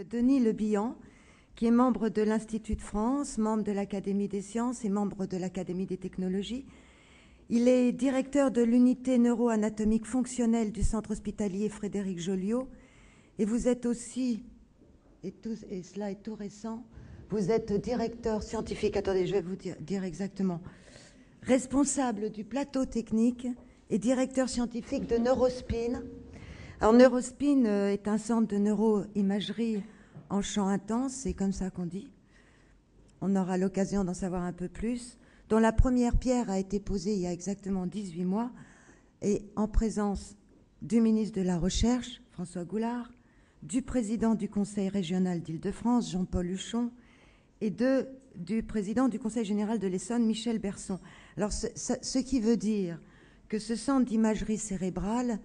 Denis Le Bihan, qui est membre de l'Institut de France, membre de l'Académie des sciences et membre de l'Académie des technologies. Il est directeur de l'unité neuroanatomique fonctionnelle du centre hospitalier Frédéric Joliot. Et vous êtes aussi, et cela est tout récent, vous êtes directeur scientifique, attendez, je vais vous dire exactement, responsable du plateau technique et directeur scientifique de Neurospin. Alors Neurospin est un centre de neuroimagerie en champ intense, c'est comme ça qu'on dit. On aura l'occasion d'en savoir un peu plus, dont la première pierre a été posée il y a exactement 18 mois, et en présence du ministre de la Recherche, François Goulard, du président du Conseil régional d'Île-de-France, Jean-Paul Huchon, et du président du Conseil général de l'Essonne, Michel Berson. Alors, ce qui veut dire que ce centre d'imagerie cérébrale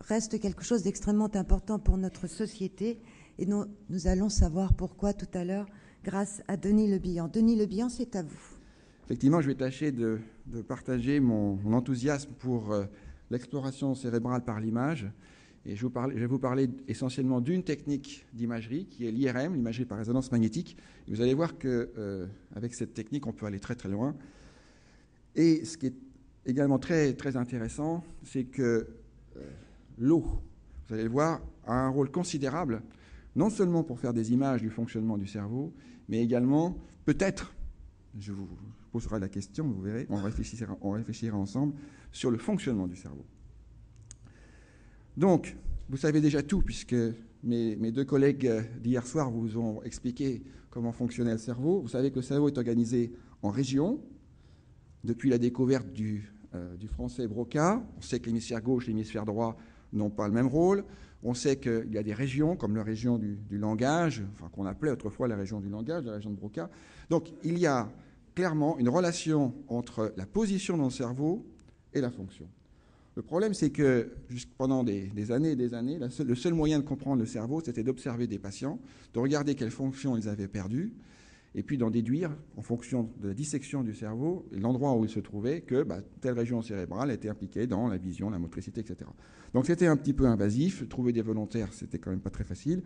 reste quelque chose d'extrêmement important pour notre société, et nous allons savoir pourquoi tout à l'heure grâce à Denis Le Bihan. Denis Le Bihan, c'est à vous. Effectivement, je vais tâcher de partager mon enthousiasme pour l'exploration cérébrale par l'image. Et je vais vous parler essentiellement d'une technique d'imagerie qui est l'IRM, l'imagerie par résonance magnétique. Et vous allez voir qu'avec cette technique, on peut aller très très loin. Et ce qui est également très, très intéressant, c'est que l'eau, vous allez le voir, a un rôle considérable, non seulement pour faire des images du fonctionnement du cerveau, mais également, peut-être, je vous poserai la question, vous verrez, on réfléchira ensemble sur le fonctionnement du cerveau. Donc, vous savez déjà tout, puisque mes deux collègues d'hier soir vous ont expliqué comment fonctionnait le cerveau. Vous savez que le cerveau est organisé en régions. Depuis la découverte du français Broca, on sait que l'hémisphère gauche et l'hémisphère droit n'ont pas le même rôle. On sait qu'il y a des régions, comme la région du langage, enfin, qu'on appelait autrefois la région du langage, la région de Broca. Donc, il y a clairement une relation entre la position dans le cerveau et la fonction. Le problème, c'est que pendant des années et des années, le seul moyen de comprendre le cerveau, c'était d'observer des patients, de regarder quelles fonctions ils avaient perdues, et puis d'en déduire, en fonction de la dissection du cerveau, et l'endroit où il se trouvait, que telle région cérébrale était impliquée dans la vision, la motricité, etc. Donc c'était un petit peu invasif. Trouver des volontaires, c'était quand même pas très facile.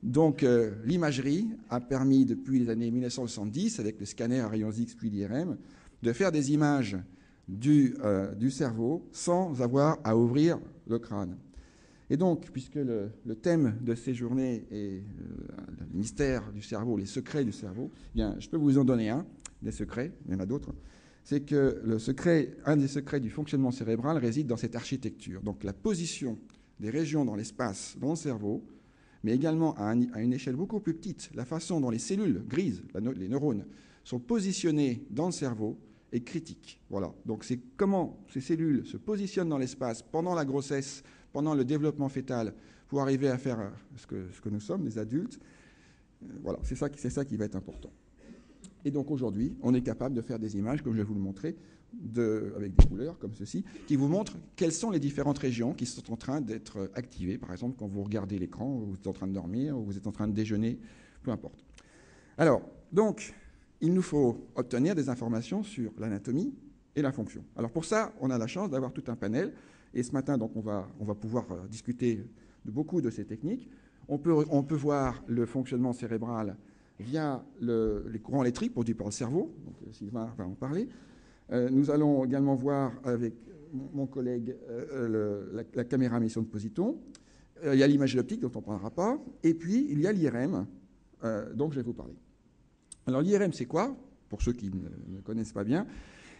Donc l'imagerie a permis, depuis les années 1970, avec le scanner à rayons X puis l'IRM, de faire des images du cerveau sans avoir à ouvrir le crâne. Et donc, puisque le thème de ces journées est le mystère du cerveau, les secrets du cerveau, bien, je peux vous en donner un, des secrets, il y en a d'autres, c'est que un des secrets du fonctionnement cérébral réside dans cette architecture. Donc la position des régions dans l'espace, dans le cerveau, mais également à une échelle beaucoup plus petite, la façon dont les cellules grises, les neurones, sont positionnées dans le cerveau, est critique. Voilà. Donc c'est comment ces cellules se positionnent dans l'espace pendant la grossesse, pendant le développement fœtal, pour arriver à faire ce que nous sommes, les adultes. Voilà, c'est ça qui va être important. Et donc aujourd'hui, on est capable de faire des images, comme je vais vous le montrer, avec des couleurs comme ceci, qui vous montrent quelles sont les différentes régions qui sont en train d'être activées. Par exemple, quand vous regardez l'écran, vous êtes en train de dormir, ou vous êtes en train de déjeuner, peu importe. Alors, donc, il nous faut obtenir des informations sur l'anatomie et la fonction. Alors pour ça, on a la chance d'avoir tout un panel. Et ce matin, donc, on va pouvoir discuter de beaucoup de ces techniques. On peut voir le fonctionnement cérébral via les courants électriques produits par le cerveau. Donc Sylvain va en parler. Nous allons également voir avec mon collègue la caméra émission de positons. Il y a l'imagerie optique dont on ne parlera pas. Et puis, il y a l'IRM dont je vais vous parler. Alors l'IRM, c'est quoi? Pour ceux qui ne connaissent pas bien,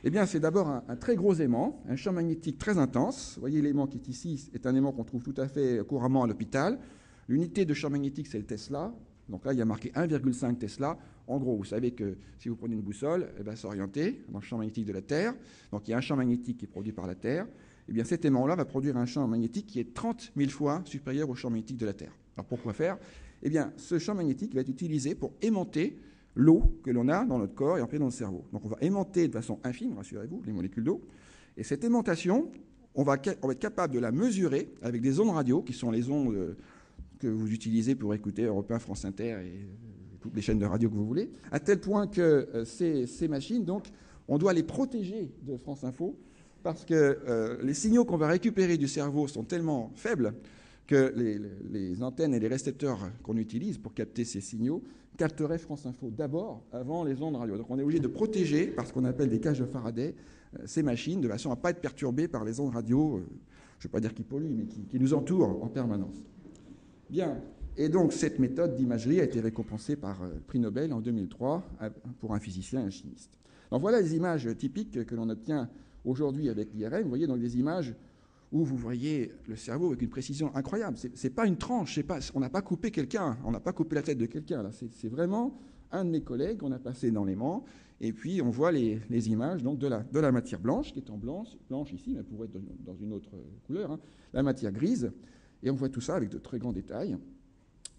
eh bien, c'est d'abord un très gros aimant, un champ magnétique très intense. Vous voyez, l'aimant qui est ici est un aimant qu'on trouve tout à fait couramment à l'hôpital. L'unité de champ magnétique, c'est le Tesla. Donc là, il y a marqué 1,5 Tesla. En gros, vous savez que si vous prenez une boussole, elle va s'orienter dans le champ magnétique de la Terre. Donc il y a un champ magnétique qui est produit par la Terre. Eh bien, cet aimant-là va produire un champ magnétique qui est 30 000 fois supérieur au champ magnétique de la Terre. Alors pourquoi faire? Eh bien, ce champ magnétique va être utilisé pour aimanter l'eau que l'on a dans notre corps et en fait dans le cerveau. Donc on va aimanter de façon infime, rassurez-vous, les molécules d'eau. Et cette aimantation, on va être capable de la mesurer avec des ondes radio, qui sont les ondes que vous utilisez pour écouter Europe 1, France Inter et toutes les chaînes de radio que vous voulez, à tel point que ces machines, donc, on doit les protéger de France Info, parce que les signaux qu'on va récupérer du cerveau sont tellement faibles que les antennes et les récepteurs qu'on utilise pour capter ces signaux capteraient France Info d'abord avant les ondes radio. Donc on est obligé de protéger, par ce qu'on appelle des cages de Faraday, ces machines de façon à ne pas être perturbées par les ondes radio, je ne vais pas dire qui polluent, mais qui nous entourent en permanence. Bien. Et donc cette méthode d'imagerie a été récompensée par le prix Nobel en 2003 pour un physicien et un chimiste. Donc voilà les images typiques que l'on obtient aujourd'hui avec l'IRM. Vous voyez donc des images où vous voyez le cerveau avec une précision incroyable. C'est pas une tranche, on n'a pas coupé quelqu'un, on n'a pas coupé la tête de quelqu'un. C'est vraiment un de mes collègues qu'on a passé dans l'aimant. Et puis on voit les images donc, de la matière blanche, qui est en blanche ici, mais elle pourrait être dans une autre couleur, hein, la matière grise. Et on voit tout ça avec de très grands détails.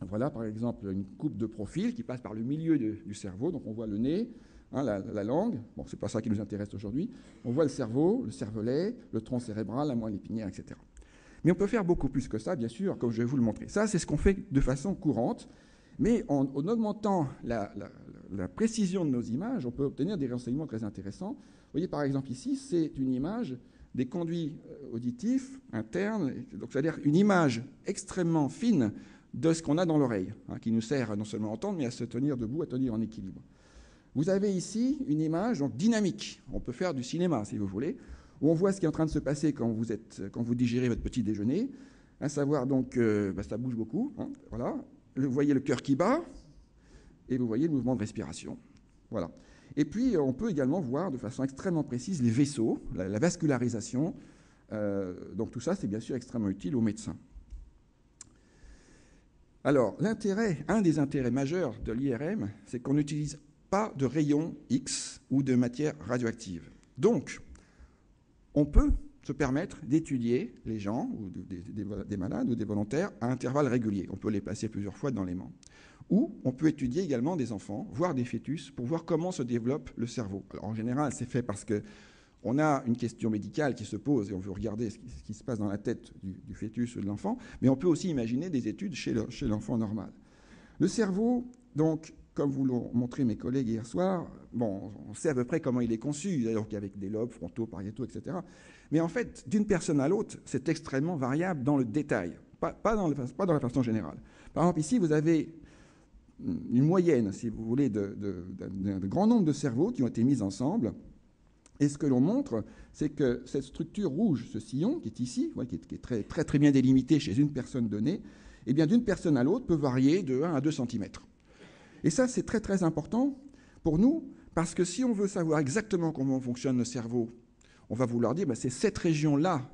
Voilà par exemple une coupe de profil qui passe par le milieu du cerveau. Donc on voit le nez, hein, la langue. Bon, c'est pas ça qui nous intéresse aujourd'hui. On voit le cerveau, le cervelet, le tronc cérébral, la moelle épinière, etc. Mais on peut faire beaucoup plus que ça, bien sûr, comme je vais vous le montrer. Ça, c'est ce qu'on fait de façon courante. Mais en augmentant la précision de nos images, on peut obtenir des renseignements très intéressants. Vous voyez par exemple ici, c'est une image des conduits auditifs internes. Donc c'est-à-dire une image extrêmement fine de ce qu'on a dans l'oreille, hein, qui nous sert non seulement à entendre, mais à se tenir debout, à tenir en équilibre. Vous avez ici une image donc, dynamique. On peut faire du cinéma, si vous voulez, où on voit ce qui est en train de se passer quand vous digérez votre petit déjeuner, à savoir donc, ça bouge beaucoup, hein, voilà. Vous voyez le cœur qui bat, et vous voyez le mouvement de respiration. Voilà. Et puis, on peut également voir de façon extrêmement précise les vaisseaux, la vascularisation. Donc tout ça, c'est bien sûr extrêmement utile aux médecins. Alors, un des intérêts majeurs de l'IRM, c'est qu'on n'utilise pas de rayons X ou de matière radioactive. Donc, on peut se permettre d'étudier les gens, ou des malades ou des volontaires, à intervalles réguliers. On peut les passer plusieurs fois dans l'aimant. Ou on peut étudier également des enfants, voire des fœtus, pour voir comment se développe le cerveau. Alors, en général, c'est fait parce qu'on a une question médicale qui se pose et on veut regarder ce qui se passe dans la tête du fœtus ou de l'enfant, mais on peut aussi imaginer des études chez l'enfant normal. Le cerveau, donc, comme vous l'ont montré mes collègues hier soir, bon, on sait à peu près comment il est conçu, donc avec des lobes, frontaux, pariétaux, etc. Mais en fait, d'une personne à l'autre, c'est extrêmement variable dans le détail, pas dans la façon générale. Par exemple, ici, vous avez une moyenne, si vous voulez, de grand nombre de cerveaux qui ont été mis ensemble. Et ce que l'on montre, c'est que cette structure rouge, ce sillon qui est ici, qui est très, très, très bien délimité chez une personne donnée, eh bien, d'une personne à l'autre peut varier de 1 à 2 cm. Et ça, c'est très, très important pour nous, parce que si on veut savoir exactement comment fonctionne le cerveau, on va vouloir dire, c'est cette région-là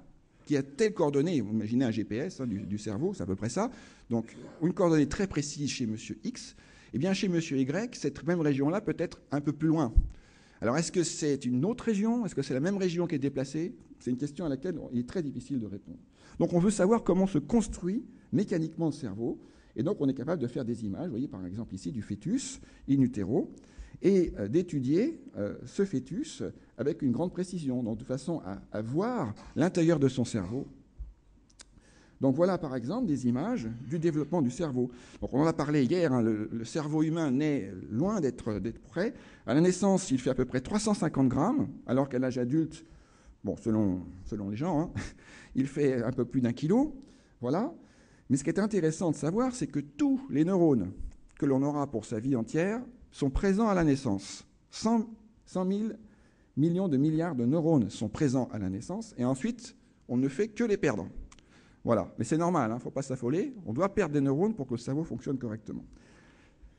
qui a telle coordonnée. Vous imaginez un GPS du cerveau, c'est à peu près ça. Donc, une coordonnée très précise chez monsieur X. Eh bien, chez monsieur Y, cette même région-là peut être un peu plus loin. Alors, est-ce que c'est une autre région? Est-ce que c'est la même région qui est déplacée? C'est une question à laquelle il est très difficile de répondre. Donc, on veut savoir comment se construit mécaniquement le cerveau. Et donc, on est capable de faire des images, vous voyez par exemple ici, du fœtus in utero, et d'étudier ce fœtus avec une grande précision, donc de façon à voir l'intérieur de son cerveau. Donc voilà par exemple des images du développement du cerveau. Donc on en a parlé hier, hein, le cerveau humain naît loin d'être prêt. À la naissance, il fait à peu près 350 grammes, alors qu'à l'âge adulte, bon, selon les gens, hein, il fait un peu plus d'1 kilo. Voilà. Mais ce qui est intéressant de savoir, c'est que tous les neurones que l'on aura pour sa vie entière sont présents à la naissance. 100 000 millions de milliards de neurones sont présents à la naissance, et ensuite, on ne fait que les perdre. Voilà. Mais c'est normal, il ne faut pas s'affoler. On doit perdre des neurones pour que le cerveau fonctionne correctement.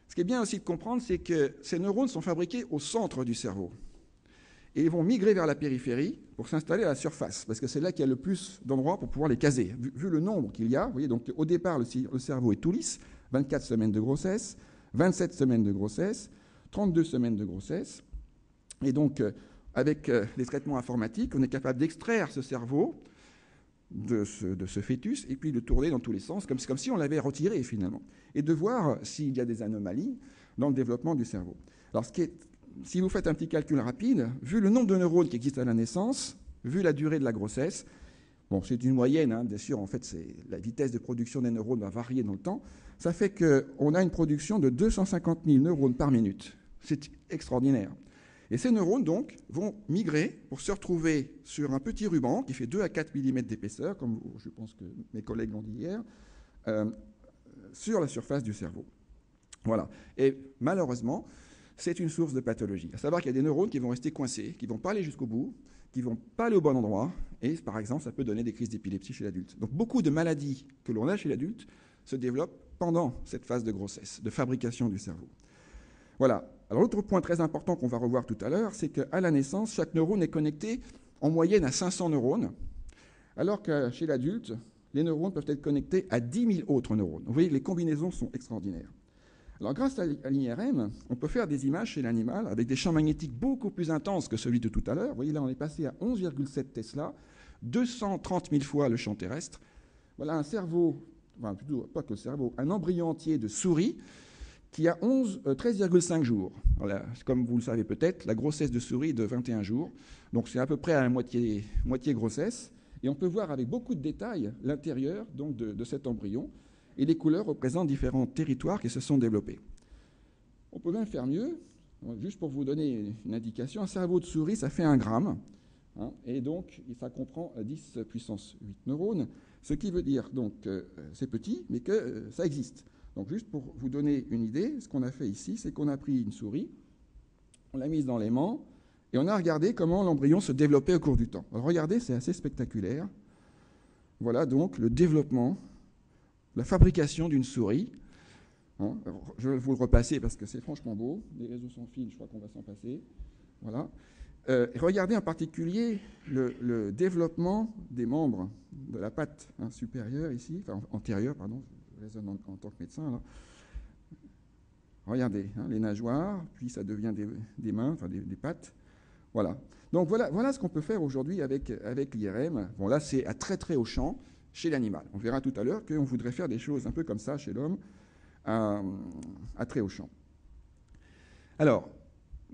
Ce qui est bien aussi de comprendre, c'est que ces neurones sont fabriqués au centre du cerveau. Et ils vont migrer vers la périphérie pour s'installer à la surface, parce que c'est là qu'il y a le plus d'endroits pour pouvoir les caser. Vu le nombre qu'il y a, vous voyez, donc au départ, le cerveau est tout lisse, 24 semaines de grossesse, 27 semaines de grossesse, 32 semaines de grossesse. Et donc, avec les traitements informatiques, on est capable d'extraire ce cerveau de ce fœtus et puis de tourner dans tous les sens, comme si on l'avait retiré finalement, et de voir s'il y a des anomalies dans le développement du cerveau. Alors, si vous faites un petit calcul rapide, vu le nombre de neurones qui existent à la naissance, vu la durée de la grossesse, bon, c'est une moyenne, hein, bien sûr, en fait, la vitesse de production des neurones va varier dans le temps, ça fait qu'on a une production de 250 000 neurones par minute. C'est extraordinaire. Et ces neurones, donc, vont migrer pour se retrouver sur un petit ruban qui fait 2 à 4 mm d'épaisseur, comme je pense que mes collègues l'ont dit hier, sur la surface du cerveau. Voilà. Et malheureusement, c'est une source de pathologie. À savoir qu'il y a des neurones qui vont rester coincés, qui ne vont pas aller jusqu'au bout, qui ne vont pas aller au bon endroit, et par exemple, ça peut donner des crises d'épilepsie chez l'adulte. Donc beaucoup de maladies que l'on a chez l'adulte se développent pendant cette phase de grossesse, de fabrication du cerveau. Voilà. Alors l'autre point très important qu'on va revoir tout à l'heure, c'est qu'à la naissance, chaque neurone est connecté en moyenne à 500 neurones, alors que chez l'adulte, les neurones peuvent être connectés à 10 000 autres neurones. Vous voyez, les combinaisons sont extraordinaires. Alors grâce à l'IRM, on peut faire des images chez l'animal avec des champs magnétiques beaucoup plus intenses que celui de tout à l'heure. Vous voyez, là, on est passé à 11,7 Tesla, 230 000 fois le champ terrestre. Voilà un cerveau, enfin plutôt pas que le cerveau, un embryon entier de souris qui a 13,5 jours. Voilà, comme vous le savez peut-être, la grossesse de souris est de 21 jours. Donc c'est à peu près à la moitié grossesse. Et on peut voir avec beaucoup de détails l'intérieur donc, de cet embryon. Et les couleurs représentent différents territoires qui se sont développés. On peut même faire mieux. Juste pour vous donner une indication, un cerveau de souris, ça fait 1 gramme. Hein, et donc, ça comprend 10 puissance 8 neurones. Ce qui veut dire donc c'est petit, mais que ça existe. Donc juste pour vous donner une idée, ce qu'on a fait ici, c'est qu'on a pris une souris, on l'a mise dans l'aimant, et on a regardé comment l'embryon se développait au cours du temps. Alors regardez, c'est assez spectaculaire. Voilà donc le développement, la fabrication d'une souris. Hein, je vais vous le repasser parce que c'est franchement beau. Les réseaux sans fil, je crois qu'on va s'en passer. Voilà. Regardez en particulier le développement des membres de la patte supérieure ici, enfin antérieure, pardon, je raisonne en tant que médecin. Là. Regardez, les nageoires, puis ça devient des mains, enfin des pattes. Voilà. Donc voilà ce qu'on peut faire aujourd'hui avec l'IRM. Bon là c'est à très très haut champ chez l'animal. On verra tout à l'heure qu'on voudrait faire des choses un peu comme ça chez l'homme à très haut champ. Alors,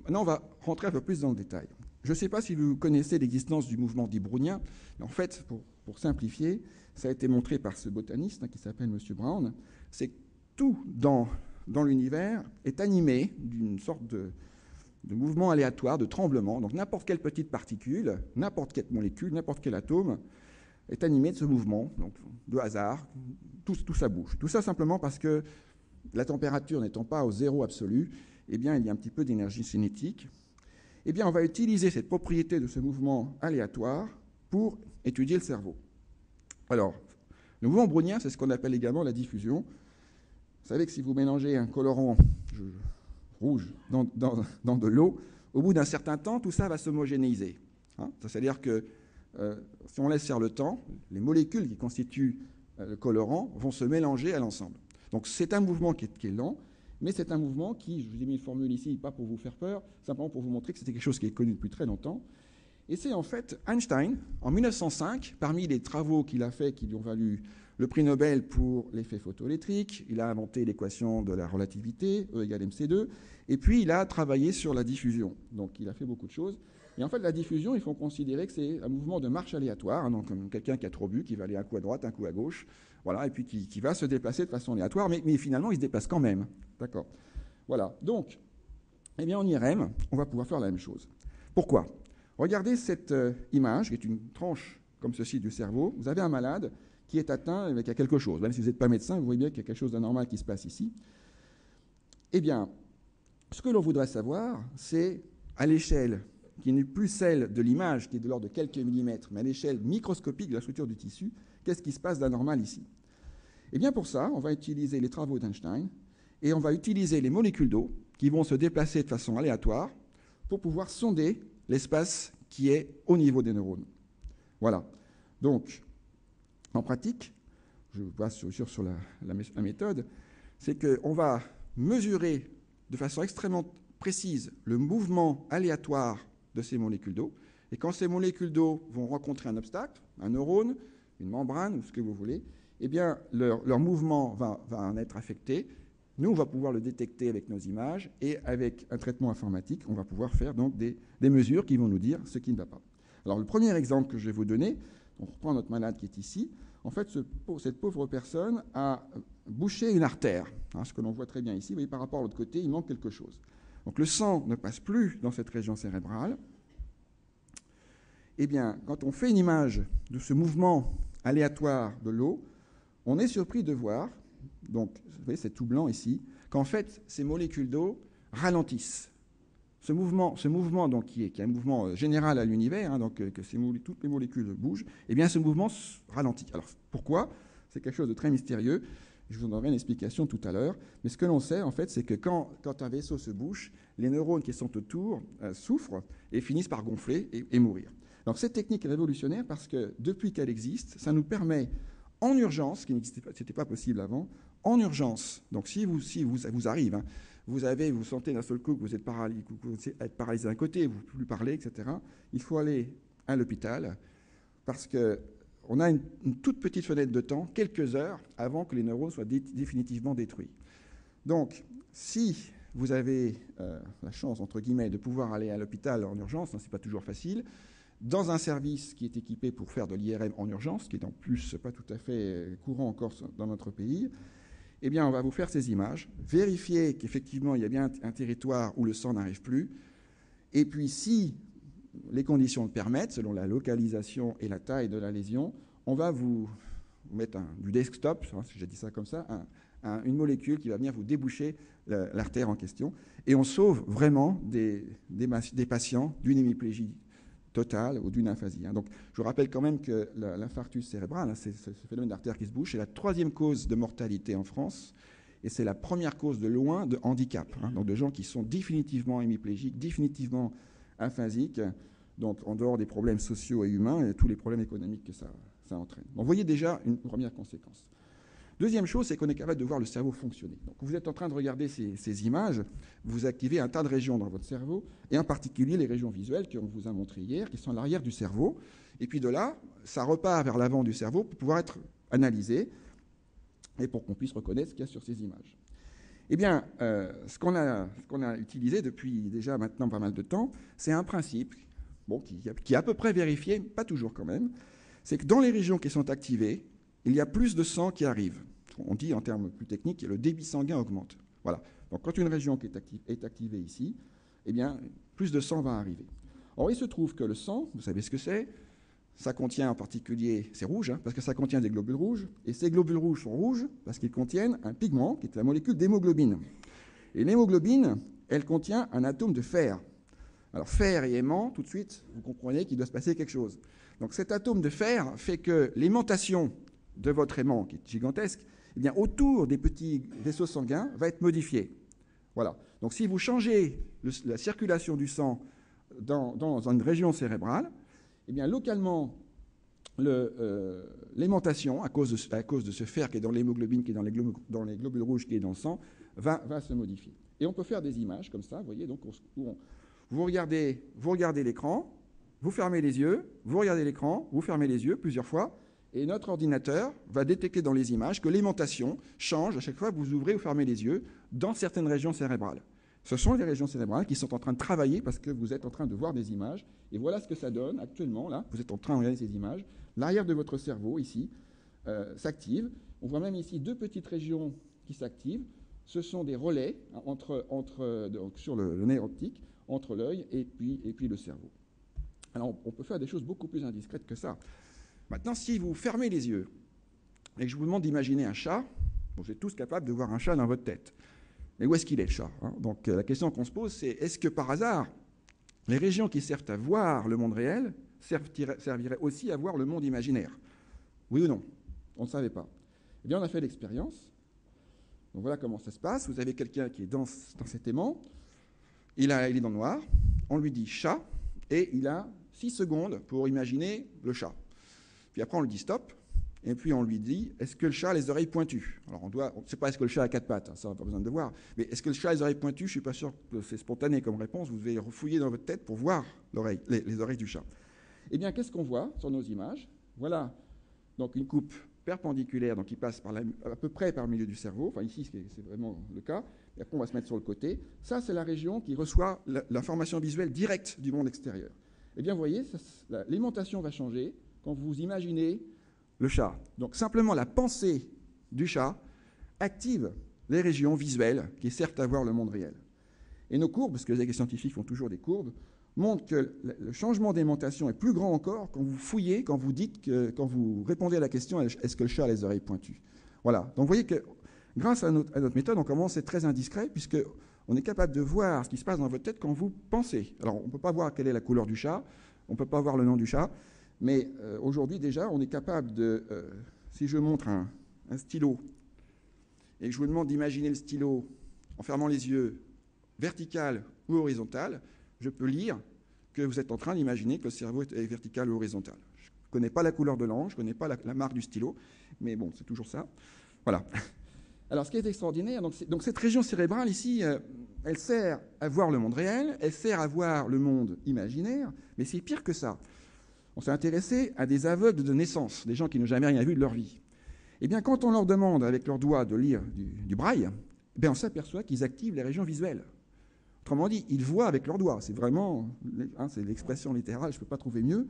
maintenant on va rentrer un peu plus dans le détail. Je ne sais pas si vous connaissez l'existence du mouvement dit brownien, mais en fait, pour simplifier, ça a été montré par ce botaniste qui s'appelle M. Brown, c'est que tout dans l'univers est animé d'une sorte de mouvement aléatoire, de tremblement. Donc n'importe quelle petite particule, n'importe quelle molécule, n'importe quel atome est animé de ce mouvement, donc de hasard, tout ça bouge. Tout ça simplement parce que la température n'étant pas au zéro absolu, eh bien, il y a un petit peu d'énergie cinétique. Eh bien, on va utiliser cette propriété de ce mouvement aléatoire pour étudier le cerveau. Alors, le mouvement brownien, c'est ce qu'on appelle également la diffusion. Vous savez que si vous mélangez un colorant rouge dans de l'eau, au bout d'un certain temps, tout ça va s'homogénéiser. Hein, c'est-à-dire que si on laisse faire le temps, les molécules qui constituent le colorant vont se mélanger à l'ensemble. Donc c'est un mouvement qui est lent, mais c'est un mouvement qui, je vous ai mis une formule ici, pas pour vous faire peur, simplement pour vous montrer que c'était quelque chose qui est connu depuis très longtemps. Et c'est en fait Einstein, en 1905, parmi les travaux qu'il a fait qui lui ont valu le prix Nobel pour l'effet photoélectrique, il a inventé l'équation de la relativité, E égale mc2, et puis il a travaillé sur la diffusion. Donc il a fait beaucoup de choses. Et en fait, la diffusion, il faut considérer que c'est un mouvement de marche aléatoire, donc comme quelqu'un qui a trop bu, qui va aller un coup à droite, un coup à gauche, voilà, et puis qui va se déplacer de façon aléatoire, mais finalement, il se déplace quand même. D'accord. Voilà. Donc, eh bien, en IRM, on va pouvoir faire la même chose. Pourquoi ? Regardez cette image, qui est une tranche comme ceci du cerveau. Vous avez un malade qui est atteint avec quelque chose. Même si vous n'êtes pas médecin, vous voyez bien qu'il y a quelque chose d'anormal qui se passe ici. Eh bien, ce que l'on voudrait savoir, c'est à l'échelle qui n'est plus celle de l'image, qui est de l'ordre de quelques millimètres, mais à l'échelle microscopique de la structure du tissu, qu'est-ce qui se passe d'anormal ici ? Eh bien, pour ça, on va utiliser les travaux d'Einstein et on va utiliser les molécules d'eau qui vont se déplacer de façon aléatoire pour pouvoir sonder l'espace qui est au niveau des neurones. Voilà. Donc, en pratique, je passe sur la méthode, c'est qu'on va mesurer de façon extrêmement précise le mouvement aléatoire de ces molécules d'eau. Et quand ces molécules d'eau vont rencontrer un obstacle, un neurone, une membrane, ou ce que vous voulez, eh bien, leur mouvement va en être affecté. Nous, on va pouvoir le détecter avec nos images et avec un traitement informatique, on va pouvoir faire donc des mesures qui vont nous dire ce qui ne va pas. Alors, le premier exemple que je vais vous donner, on reprend notre malade qui est ici. En fait, cette pauvre personne a bouché une artère. Hein, ce que l'on voit très bien ici, vous voyez, par rapport à l'autre côté, il manque quelque chose. Donc le sang ne passe plus dans cette région cérébrale. Eh bien, quand on fait une image de ce mouvement aléatoire de l'eau, on est surpris de voir, donc vous voyez c'est tout blanc ici, qu'en fait ces molécules d'eau ralentissent. Ce mouvement donc, qui est un mouvement général à l'univers, hein, donc que toutes les molécules bougent, eh bien ce mouvement ralentit. Alors pourquoi? C'est quelque chose de très mystérieux. Je vous donnerai une explication tout à l'heure. Mais ce que l'on sait, en fait, c'est que quand un vaisseau se bouche, les neurones qui sont autour souffrent et finissent par gonfler et mourir. Donc cette technique est révolutionnaire parce que depuis qu'elle existe, ça nous permet en urgence, ce qui n'était pas possible avant, en urgence, donc si vous arrive, hein, vous sentez d'un seul coup que vous êtes paralysé d'un côté, vous ne pouvez plus parler, etc., il faut aller à l'hôpital parce qu'on a une toute petite fenêtre de temps, quelques heures, avant que les neurones soient définitivement détruits. Donc, si vous avez la chance, entre guillemets, de pouvoir aller à l'hôpital en urgence, hein, ce n'est pas toujours facile, dans un service qui est équipé pour faire de l'IRM en urgence, qui est en plus pas tout à fait courant encore dans notre pays, eh bien, on va vous faire ces images, vérifier qu'effectivement, il y a bien un territoire où le sang n'arrive plus, et puis si les conditions le permettent, selon la localisation et la taille de la lésion, on va vous mettre du desktop, si j'ai dit ça comme ça, une molécule qui va venir vous déboucher l'artère en question, et on sauve vraiment des patients d'une hémiplégie totale ou d'une aphasie. Donc, je vous rappelle quand même que l'infarctus cérébral, c'est ce phénomène d'artère qui se bouche, c'est la troisième cause de mortalité en France, et c'est la première cause de loin de handicap, donc de gens qui sont définitivement hémiplégiques, définitivement aphasiques, donc en dehors des problèmes sociaux et humains et tous les problèmes économiques que ça entraîne. Donc, vous voyez déjà une première conséquence. Deuxième chose, c'est qu'on est capable de voir le cerveau fonctionner. Donc, vous êtes en train de regarder ces images, vous activez un tas de régions dans votre cerveau, et en particulier les régions visuelles qu'on vous a montrées hier, qui sont à l'arrière du cerveau. Et puis de là, ça repart vers l'avant du cerveau pour pouvoir être analysé et pour qu'on puisse reconnaître ce qu'il y a sur ces images. Eh bien, ce qu'on a utilisé depuis déjà maintenant pas mal de temps, c'est un principe qui est à peu près vérifié, pas toujours quand même, c'est que dans les régions qui sont activées, il y a plus de sang qui arrive. On dit en termes plus techniques que le débit sanguin augmente. Voilà. Donc quand une région qui est activée ici, eh bien, plus de sang va arriver. Or, il se trouve que le sang, vous savez ce que c'est, ça contient en particulier, c'est rouge, parce que ça contient des globules rouges, et ces globules rouges sont rouges parce qu'ils contiennent un pigment qui est la molécule d'hémoglobine. Et l'hémoglobine, elle contient un atome de fer. Alors fer et aimant, tout de suite, vous comprenez qu'il doit se passer quelque chose. Donc cet atome de fer fait que l'aimantation de votre aimant, qui est gigantesque, eh bien, autour des petits vaisseaux sanguins, va être modifié. Voilà. Donc, si vous changez la circulation du sang dans une région cérébrale, eh bien, localement, l'aimantation, à cause de ce fer qui est dans l'hémoglobine, qui est dans les globules rouges, qui est dans le sang, va se modifier. Et on peut faire des images comme ça, vous voyez, donc vous regardez l'écran, vous fermez les yeux, vous regardez l'écran, vous fermez les yeux plusieurs fois, et notre ordinateur va détecter dans les images que l'aimantation change à chaque fois que vous ouvrez ou fermez les yeux dans certaines régions cérébrales. Ce sont les régions cérébrales qui sont en train de travailler parce que vous êtes en train de voir des images. Et voilà ce que ça donne actuellement. Là, vous êtes en train de regarder ces images. L'arrière de votre cerveau, ici, s'active. On voit même ici deux petites régions qui s'activent. Ce sont des relais sur le nerf optique entre l'œil et puis le cerveau. Alors, on peut faire des choses beaucoup plus indiscrètes que ça. Maintenant, si vous fermez les yeux et que je vous demande d'imaginer un chat, vous êtes tous capables de voir un chat dans votre tête. Mais où est-ce qu'il est, le chat, Donc, la question qu'on se pose, c'est est-ce que par hasard, les régions qui servent à voir le monde réel serviraient aussi à voir le monde imaginaire? Oui ou non? On ne savait pas. Eh bien, on a fait l'expérience. Donc, voilà comment ça se passe. Vous avez quelqu'un qui est dans cet aimant. Il est dans le noir. On lui dit chat et il a 6 secondes pour imaginer le chat. Puis après, on lui dit stop, et puis on lui dit est-ce que le chat a les oreilles pointues? Alors, on ne sait pas est-ce que le chat a 4 pattes, ça, on n'a pas besoin de le voir, mais est-ce que le chat a les oreilles pointues? Je ne suis pas sûr que c'est spontané comme réponse, vous devez refouiller dans votre tête pour voir les oreilles du chat. Eh bien, qu'est-ce qu'on voit sur nos images? Voilà, donc une coupe perpendiculaire, donc qui passe à peu près par le milieu du cerveau, enfin ici, c'est vraiment le cas, et après on va se mettre sur le côté. Ça, c'est la région qui reçoit l'information visuelle directe du monde extérieur. Eh bien, vous voyez, l'aimantation va changer quand vous imaginez le chat. Donc simplement la pensée du chat active les régions visuelles qui servent à voir le monde réel. Et nos courbes, parce que les scientifiques font toujours des courbes, montrent que le changement d'aimantation est plus grand encore quand vous fouillez, quand vous répondez à la question est-ce que le chat a les oreilles pointues. Voilà. Donc vous voyez que grâce à notre méthode, on commence à être très indiscret, puisqu'on est capable de voir ce qui se passe dans votre tête quand vous pensez. Alors on ne peut pas voir quelle est la couleur du chat, on ne peut pas voir le nom du chat, mais aujourd'hui déjà, on est capable de... si je montre un stylo et que je vous demande d'imaginer le stylo en fermant les yeux, vertical ou horizontal, je peux lire que vous êtes en train d'imaginer que le cerveau est vertical ou horizontal. Je ne connais pas la couleur de l'encre, je ne connais pas la marque du stylo, mais bon, c'est toujours ça. Voilà. Alors, ce qui est extraordinaire, donc cette région cérébrale ici, elle sert à voir le monde réel, elle sert à voir le monde imaginaire, mais c'est pire que ça. On s'est intéressé à des aveugles de naissance, des gens qui n'ont jamais rien vu de leur vie. Eh bien, quand on leur demande avec leurs doigts de lire du braille, eh bien, on s'aperçoit qu'ils activent les régions visuelles. Autrement dit, ils voient avec leurs doigts. C'est vraiment, c'est l'expression littérale, je ne peux pas trouver mieux.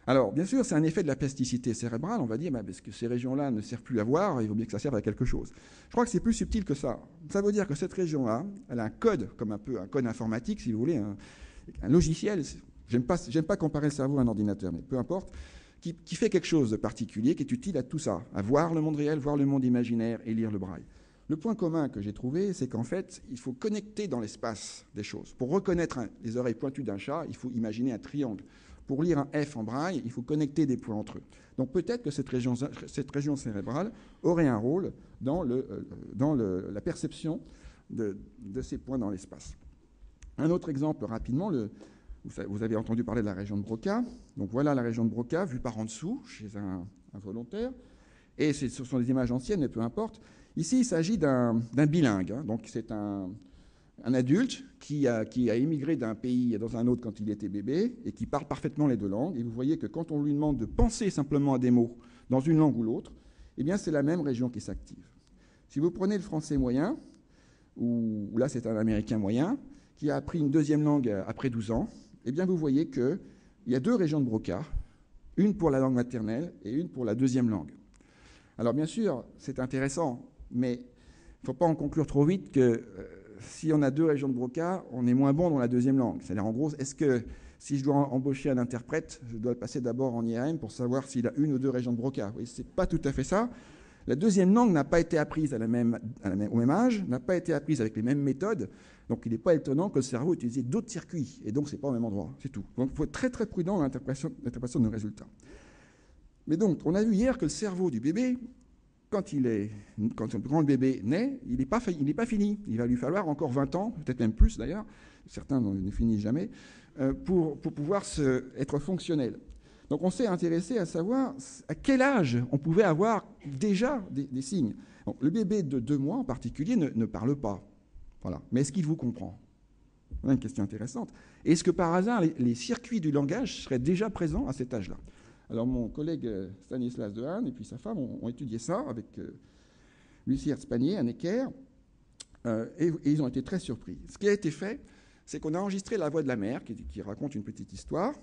Alors, bien sûr, c'est un effet de la plasticité cérébrale. On va dire, parce que ces régions-là ne servent plus à voir, il vaut mieux que ça serve à quelque chose. Je crois que c'est plus subtil que ça. Ça veut dire que cette région-là, elle a un code, comme un peu un code informatique, si vous voulez, un logiciel. J'aime pas comparer le cerveau à un ordinateur, mais peu importe, qui fait quelque chose de particulier, qui est utile à tout ça, à voir le monde réel, voir le monde imaginaire et lire le braille. Le point commun que j'ai trouvé, c'est qu'en fait, il faut connecter dans l'espace des choses. Pour reconnaître les oreilles pointues d'un chat, il faut imaginer un triangle. Pour lire un F en braille, il faut connecter des points entre eux. Donc peut-être que cette région cérébrale aurait un rôle dans la perception de ces points dans l'espace. Un autre exemple rapidement, vous avez entendu parler de la région de Broca. Donc voilà la région de Broca, vue par en dessous, chez un volontaire. Et ce sont des images anciennes, mais peu importe. Ici, il s'agit d'un bilingue. Donc c'est un adulte qui a émigré d'un pays dans un autre quand il était bébé et qui parle parfaitement les deux langues. Et vous voyez que quand on lui demande de penser simplement à des mots dans une langue ou l'autre, eh bien c'est la même région qui s'active. Si vous prenez le français moyen, ou là c'est un américain moyen, qui a appris une deuxième langue après 12 ans, eh bien vous voyez qu'il y a deux régions de Broca, une pour la langue maternelle et une pour la deuxième langue. Alors bien sûr, c'est intéressant, mais il ne faut pas en conclure trop vite que si on a deux régions de Broca, on est moins bon dans la deuxième langue. C'est-à-dire, en gros, est-ce que si je dois embaucher un interprète, je dois le passer d'abord en IAM pour savoir s'il a une ou deux régions de Broca? Oui, ce n'est pas tout à fait ça. La deuxième langue n'a pas été apprise au même âge, n'a pas été apprise avec les mêmes méthodes. Donc, il n'est pas étonnant que le cerveau utilise d'autres circuits. Et donc, ce n'est pas au même endroit. C'est tout. Donc, il faut être très, très prudent dans l'interprétation de nos résultats. Mais donc, on a vu hier que le cerveau du bébé, quand le bébé naît, il n'est pas fini. Il va lui falloir encore 20 ans, peut-être même plus d'ailleurs, certains ne finissent jamais, pour pouvoir être fonctionnel. Donc on s'est intéressé à savoir à quel âge on pouvait avoir déjà des signes. Donc, le bébé de 2 mois en particulier ne parle pas. Voilà. Mais est-ce qu'il vous comprend? Voilà une question intéressante. Est-ce que par hasard, les circuits du langage seraient déjà présents à cet âge-là? Alors mon collègue Stanislas Dehaene et puis sa femme ont étudié ça avec Lucie Hertzpanier à Necker, et ils ont été très surpris. Ce qui a été fait, c'est qu'on a enregistré la voix de la mère qui raconte une petite histoire,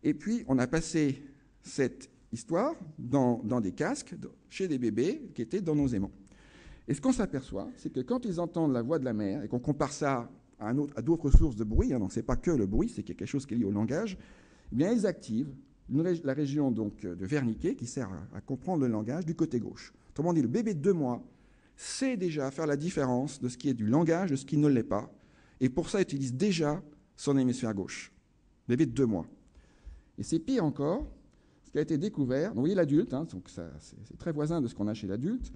et puis on a passé cette histoire dans des casques chez des bébés qui étaient dans nos aimants. Et ce qu'on s'aperçoit, c'est que quand ils entendent la voix de la mère et qu'on compare ça à d'autres sources de bruit, donc ce n'est pas que le bruit, c'est quelque chose qui est lié au langage, eh bien ils activent la région donc, de Wernicke qui sert à comprendre le langage du côté gauche. Autrement dit, le bébé de 2 mois sait déjà faire la différence de ce qui est du langage de ce qui ne l'est pas, et pour ça utilise déjà son hémisphère gauche. Bébé de 2 mois. Et c'est pire encore, ce qui a été découvert, donc vous voyez l'adulte, donc c'est très voisin de ce qu'on a chez l'adulte,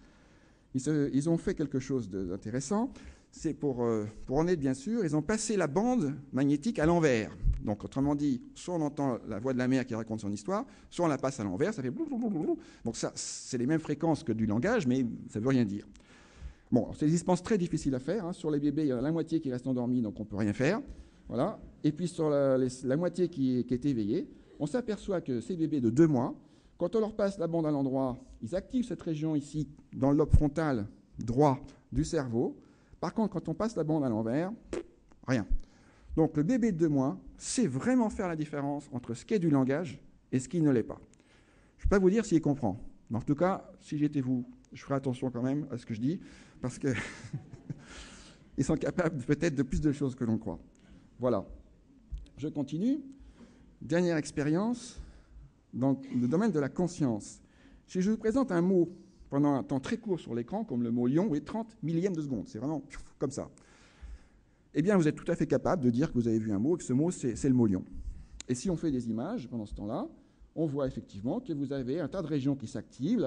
ils ont fait quelque chose d'intéressant, c'est pour en être bien sûr, ils ont passé la bande magnétique à l'envers. Donc autrement dit, soit on entend la voix de la mère qui raconte son histoire, soit on la passe à l'envers, ça fait blablabla. Donc ça, c'est les mêmes fréquences que du langage, mais ça ne veut rien dire. Bon, c'est des dispenses très difficiles à faire. Sur les bébés, il y en a la moitié qui reste endormie, donc on ne peut rien faire. Voilà. Et puis sur la moitié qui est éveillée, on s'aperçoit que ces bébés de 2 mois, quand on leur passe la bande à l'endroit, ils activent cette région ici, dans le lobe frontal droit du cerveau. Par contre, quand on passe la bande à l'envers, rien. Donc le bébé de 2 mois sait vraiment faire la différence entre ce qui est du langage et ce qui ne l'est pas. Je ne peux pas vous dire s'il comprend. Mais en tout cas, si j'étais vous, je ferais attention quand même à ce que je dis, parce que Ils sont capables peut-être de plus de choses que l'on croit. Voilà. Je continue. Dernière expérience dans le domaine de la conscience. Si je vous présente un mot pendant un temps très court sur l'écran, comme le mot lion, oui, 30 millièmes de seconde, c'est vraiment comme ça. Eh bien, vous êtes tout à fait capable de dire que vous avez vu un mot et que ce mot, c'est le mot lion. Et si on fait des images pendant ce temps-là, on voit effectivement que vous avez un tas de régions qui s'activent.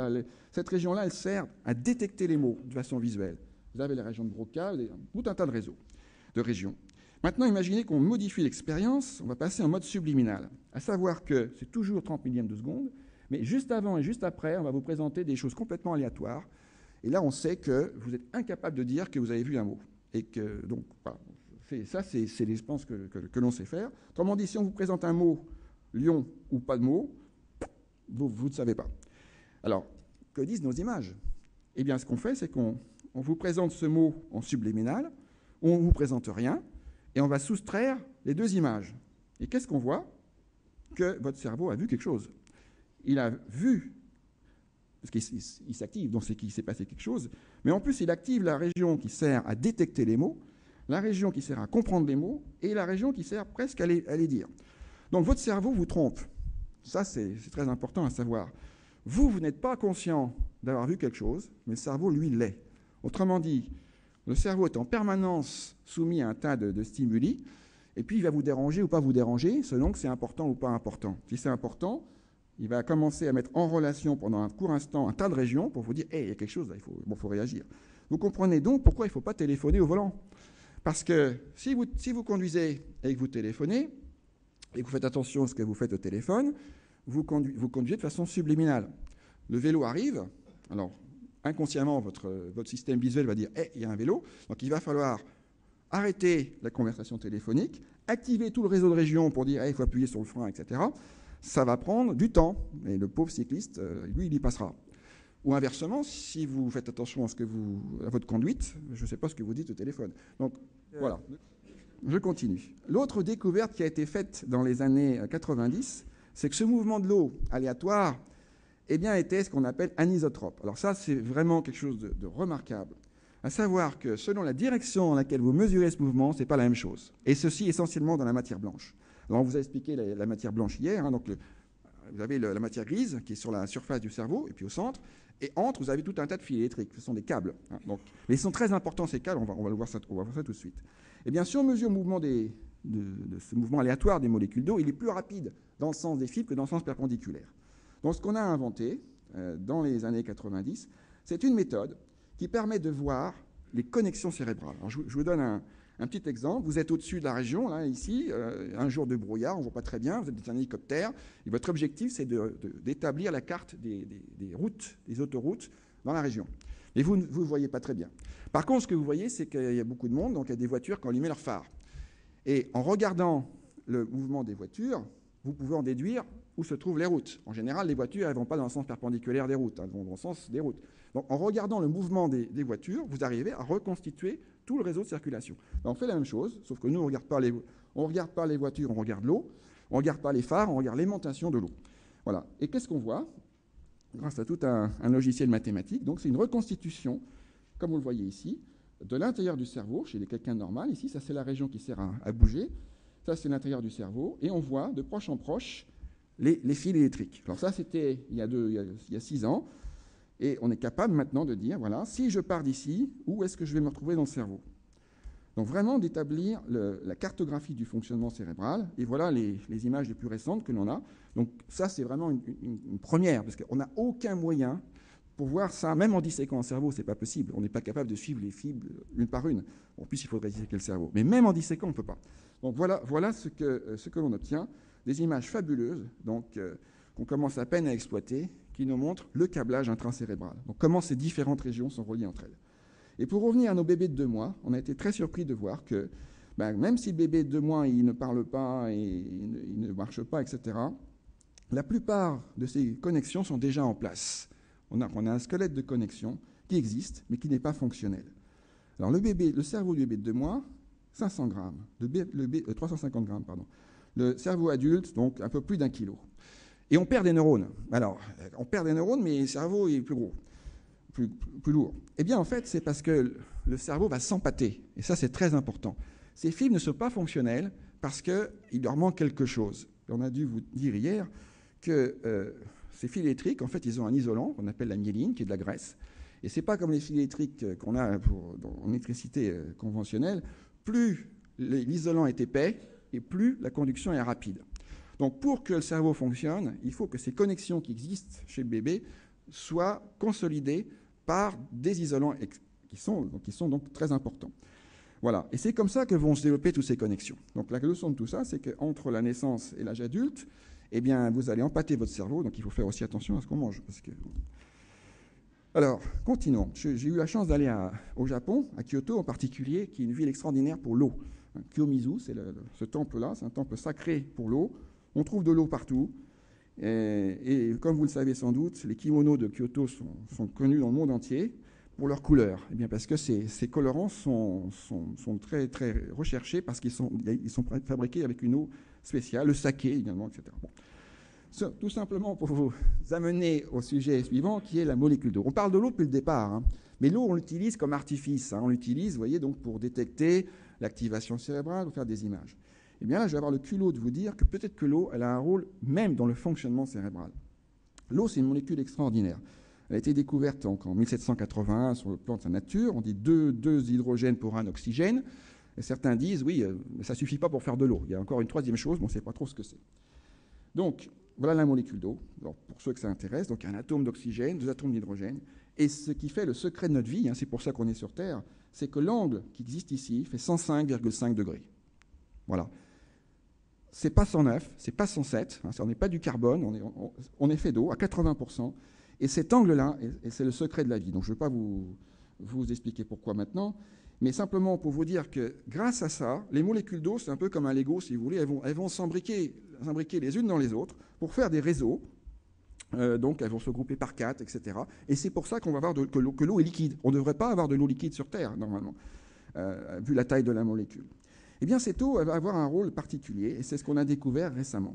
Cette région-là, elle sert à détecter les mots de façon visuelle. Vous avez les régions de Broca, tout un tas de régions. Maintenant, imaginez qu'on modifie l'expérience, on va passer en mode subliminal, à savoir que c'est toujours 30 millièmes de seconde, mais juste avant et juste après, on va vous présenter des choses complètement aléatoires. Et là, on sait que vous êtes incapable de dire que vous avez vu un mot. Et que, donc, voilà, ça, c'est l'expérience que l'on sait faire. Autrement dit, si on vous présente un mot, lion ou pas de mot, vous ne savez pas. Alors, que disent nos images? Eh bien, ce qu'on fait, c'est qu'on vous présente ce mot en subliminal, on ne vous présente rien, et on va soustraire les deux images. Et qu'est-ce qu'on voit? Que votre cerveau a vu quelque chose. Il a vu, parce qu'il s'active, donc c'est qu'il s'est passé quelque chose, mais en plus, il active la région qui sert à détecter les mots, la région qui sert à comprendre les mots, et la région qui sert presque à les dire. Donc votre cerveau vous trompe. Ça, c'est très important à savoir. Vous n'êtes pas conscient d'avoir vu quelque chose, mais le cerveau, lui, l'est. Autrement dit, le cerveau est en permanence soumis à un tas de stimuli, et puis il va vous déranger ou pas vous déranger, selon que c'est important ou pas important. Si c'est important, il va commencer à mettre en relation pendant un court instant un tas de régions pour vous dire « Hey, il y a quelque chose, là, il faut réagir ». Vous comprenez donc pourquoi il ne faut pas téléphoner au volant. Parce que si vous conduisez et que vous téléphonez, et que vous faites attention à ce que vous faites au téléphone, vous conduisez de façon subliminale. Le vélo arrive, alors inconsciemment, votre système visuel va dire « Hey, il y a un vélo », donc il va falloir arrêter la conversation téléphonique, activer tout le réseau de régions pour dire hey, « il faut appuyer sur le frein, etc. » Ça va prendre du temps, et le pauvre cycliste, lui, il y passera. Ou inversement, si vous faites attention à votre conduite, je ne sais pas ce que vous dites au téléphone. Donc, voilà. Je continue. L'autre découverte qui a été faite dans les années 90, c'est que ce mouvement de l'eau aléatoire eh bien, était ce qu'on appelle anisotrope. Alors ça, c'est vraiment quelque chose de remarquable. À savoir que selon la direction dans laquelle vous mesurez ce mouvement, ce n'est pas la même chose. Et ceci essentiellement dans la matière blanche. Alors on vous a expliqué la matière blanche hier. Donc vous avez la matière grise qui est sur la surface du cerveau, et puis au centre. Et entre, vous avez tout un tas de fils électriques. Ce sont des câbles. Donc, mais ils sont très importants, ces câbles. On va voir ça tout de suite. Et bien, si on mesure le mouvement de ce mouvement aléatoire des molécules d'eau, il est plus rapide dans le sens des fibres que dans le sens perpendiculaire. Donc, ce qu'on a inventé dans les années 90, c'est une méthode qui permet de voir les connexions cérébrales. Alors, je vous donne un petit exemple. Vous êtes au-dessus de la région, là, ici, un jour de brouillard, on ne voit pas très bien, vous êtes dans un hélicoptère, et votre objectif, c'est d'établir la carte des routes, des autoroutes dans la région. Mais vous ne voyez pas très bien. Par contre, ce que vous voyez, c'est qu'il y a beaucoup de monde, donc il y a des voitures qui ont allumé leurs phares. Et en regardant le mouvement des voitures, vous pouvez en déduire où se trouvent les routes. En général, les voitures, elles ne vont pas dans le sens perpendiculaire des routes, elles vont dans le sens des routes. Donc, en regardant le mouvement des voitures, vous arrivez à reconstituer tout le réseau de circulation. Ben, on fait la même chose, sauf que nous, on ne regarde pas les voitures, on regarde l'eau, on ne regarde pas les phares, on regarde l'aimantation de l'eau. Voilà. Et qu'est-ce qu'on voit? Grâce à tout un logiciel mathématique, donc c'est une reconstitution, comme vous le voyez ici, de l'intérieur du cerveau, chez quelqu'un de normal. Ici, ça c'est la région qui sert à bouger. Ça, c'est l'intérieur du cerveau. Et on voit de proche en proche les fils électriques. Alors ça, c'était il y a 6 ans. Et on est capable maintenant de dire, voilà, si je pars d'ici, où est-ce que je vais me retrouver dans le cerveau? Donc vraiment d'établir la cartographie du fonctionnement cérébral. Et voilà les images les plus récentes que l'on a. Donc ça, c'est vraiment une première, parce qu'on n'a aucun moyen pour voir ça, même en disséquant un cerveau, ce n'est pas possible. On n'est pas capable de suivre les fibres une par une. En plus, il faudrait disséquer le cerveau. Mais même en disséquant, on ne peut pas. Donc voilà ce que l'on obtient. Des images fabuleuses, donc qu'on commence à peine à exploiter, qui nous montrent le câblage intracérébral. Donc comment ces différentes régions sont reliées entre elles. Et pour revenir à nos bébés de 2 mois, on a été très surpris de voir que même si le bébé de 2 mois il ne parle pas et il ne marche pas, etc., la plupart de ces connexions sont déjà en place. On a un squelette de connexion qui existe, mais qui n'est pas fonctionnel. Alors le cerveau du bébé de 2 mois, 500 grammes, 350 grammes, pardon. Le cerveau adulte, donc un peu plus d'1 kilo. Et on perd des neurones. Alors, on perd des neurones, mais le cerveau est plus gros. plus lourd. Eh bien, en fait, c'est parce que le cerveau va s'empâter. Et ça, c'est très important. Ces fibres ne sont pas fonctionnelles parce qu'il leur manque quelque chose. On a dû vous dire hier que ces fils électriques, en fait, ils ont un isolant qu'on appelle la myéline, qui est de la graisse. Et ce n'est pas comme les fils électriques qu'on a en électricité conventionnelle. Plus l'isolant est épais et plus la conduction est rapide. Donc, pour que le cerveau fonctionne, il faut que ces connexions qui existent chez le bébé soient consolidées par des isolants qui sont donc très importants. Voilà. Et c'est comme ça que vont se développer toutes ces connexions. Donc, la leçon de tout ça, c'est qu'entre la naissance et l'âge adulte, eh bien, vous allez empâter votre cerveau. Donc, il faut faire aussi attention à ce qu'on mange. Alors, continuons. J'ai eu la chance d'aller au Japon, à Kyoto en particulier, qui est une ville extraordinaire pour l'eau. Kiyomizu, c'est ce temple-là, c'est un temple sacré pour l'eau. On trouve de l'eau partout. Et comme vous le savez sans doute, les kimonos de Kyoto sont connus dans le monde entier pour leurs couleurs. Eh bien, parce que ces colorants sont très, très recherchés parce qu'ils sont fabriqués avec une eau spéciale, le saké également, etc. Bon. Tout simplement pour vous amener au sujet suivant, qui est la molécule d'eau. On parle de l'eau depuis le départ, hein, mais l'eau, on l'utilise comme artifice. Hein, on l'utilise, vous voyez, donc pour détecter l'activation cérébrale ou faire des images. Eh bien là, je vais avoir le culot de vous dire que peut-être que l'eau, elle a un rôle même dans le fonctionnement cérébral. L'eau, c'est une molécule extraordinaire. Elle a été découverte donc en 1781 sur le plan de sa nature. On dit deux hydrogènes pour un oxygène. Et certains disent, oui, ça ne suffit pas pour faire de l'eau. Il y a encore une troisième chose, mais on ne sait pas trop ce que c'est. Donc, voilà la molécule d'eau. Alors, pour ceux que ça intéresse, donc un atome d'oxygène, 2 atomes d'hydrogène. Et ce qui fait le secret de notre vie, hein, c'est pour ça qu'on est sur Terre, c'est que l'angle qui existe ici fait 105,5 degrés. Voilà. C'est pas 109, c'est pas 107, hein, on n'est pas du carbone, on est fait d'eau à 80%. Et cet angle-là, c'est le secret de la vie. Donc je ne vais pas vous expliquer pourquoi maintenant, mais simplement pour vous dire que grâce à ça, les molécules d'eau, c'est un peu comme un Lego, si vous voulez, elles vont s'imbriquer les unes dans les autres pour faire des réseaux. Donc elles vont se regrouper par 4, etc. Et c'est pour ça qu'on va voir que l'eau est liquide. On ne devrait pas avoir de l'eau liquide sur Terre, normalement, vu la taille de la molécule. Eh bien, cette eau, elle va avoir un rôle particulier, et c'est ce qu'on a découvert récemment.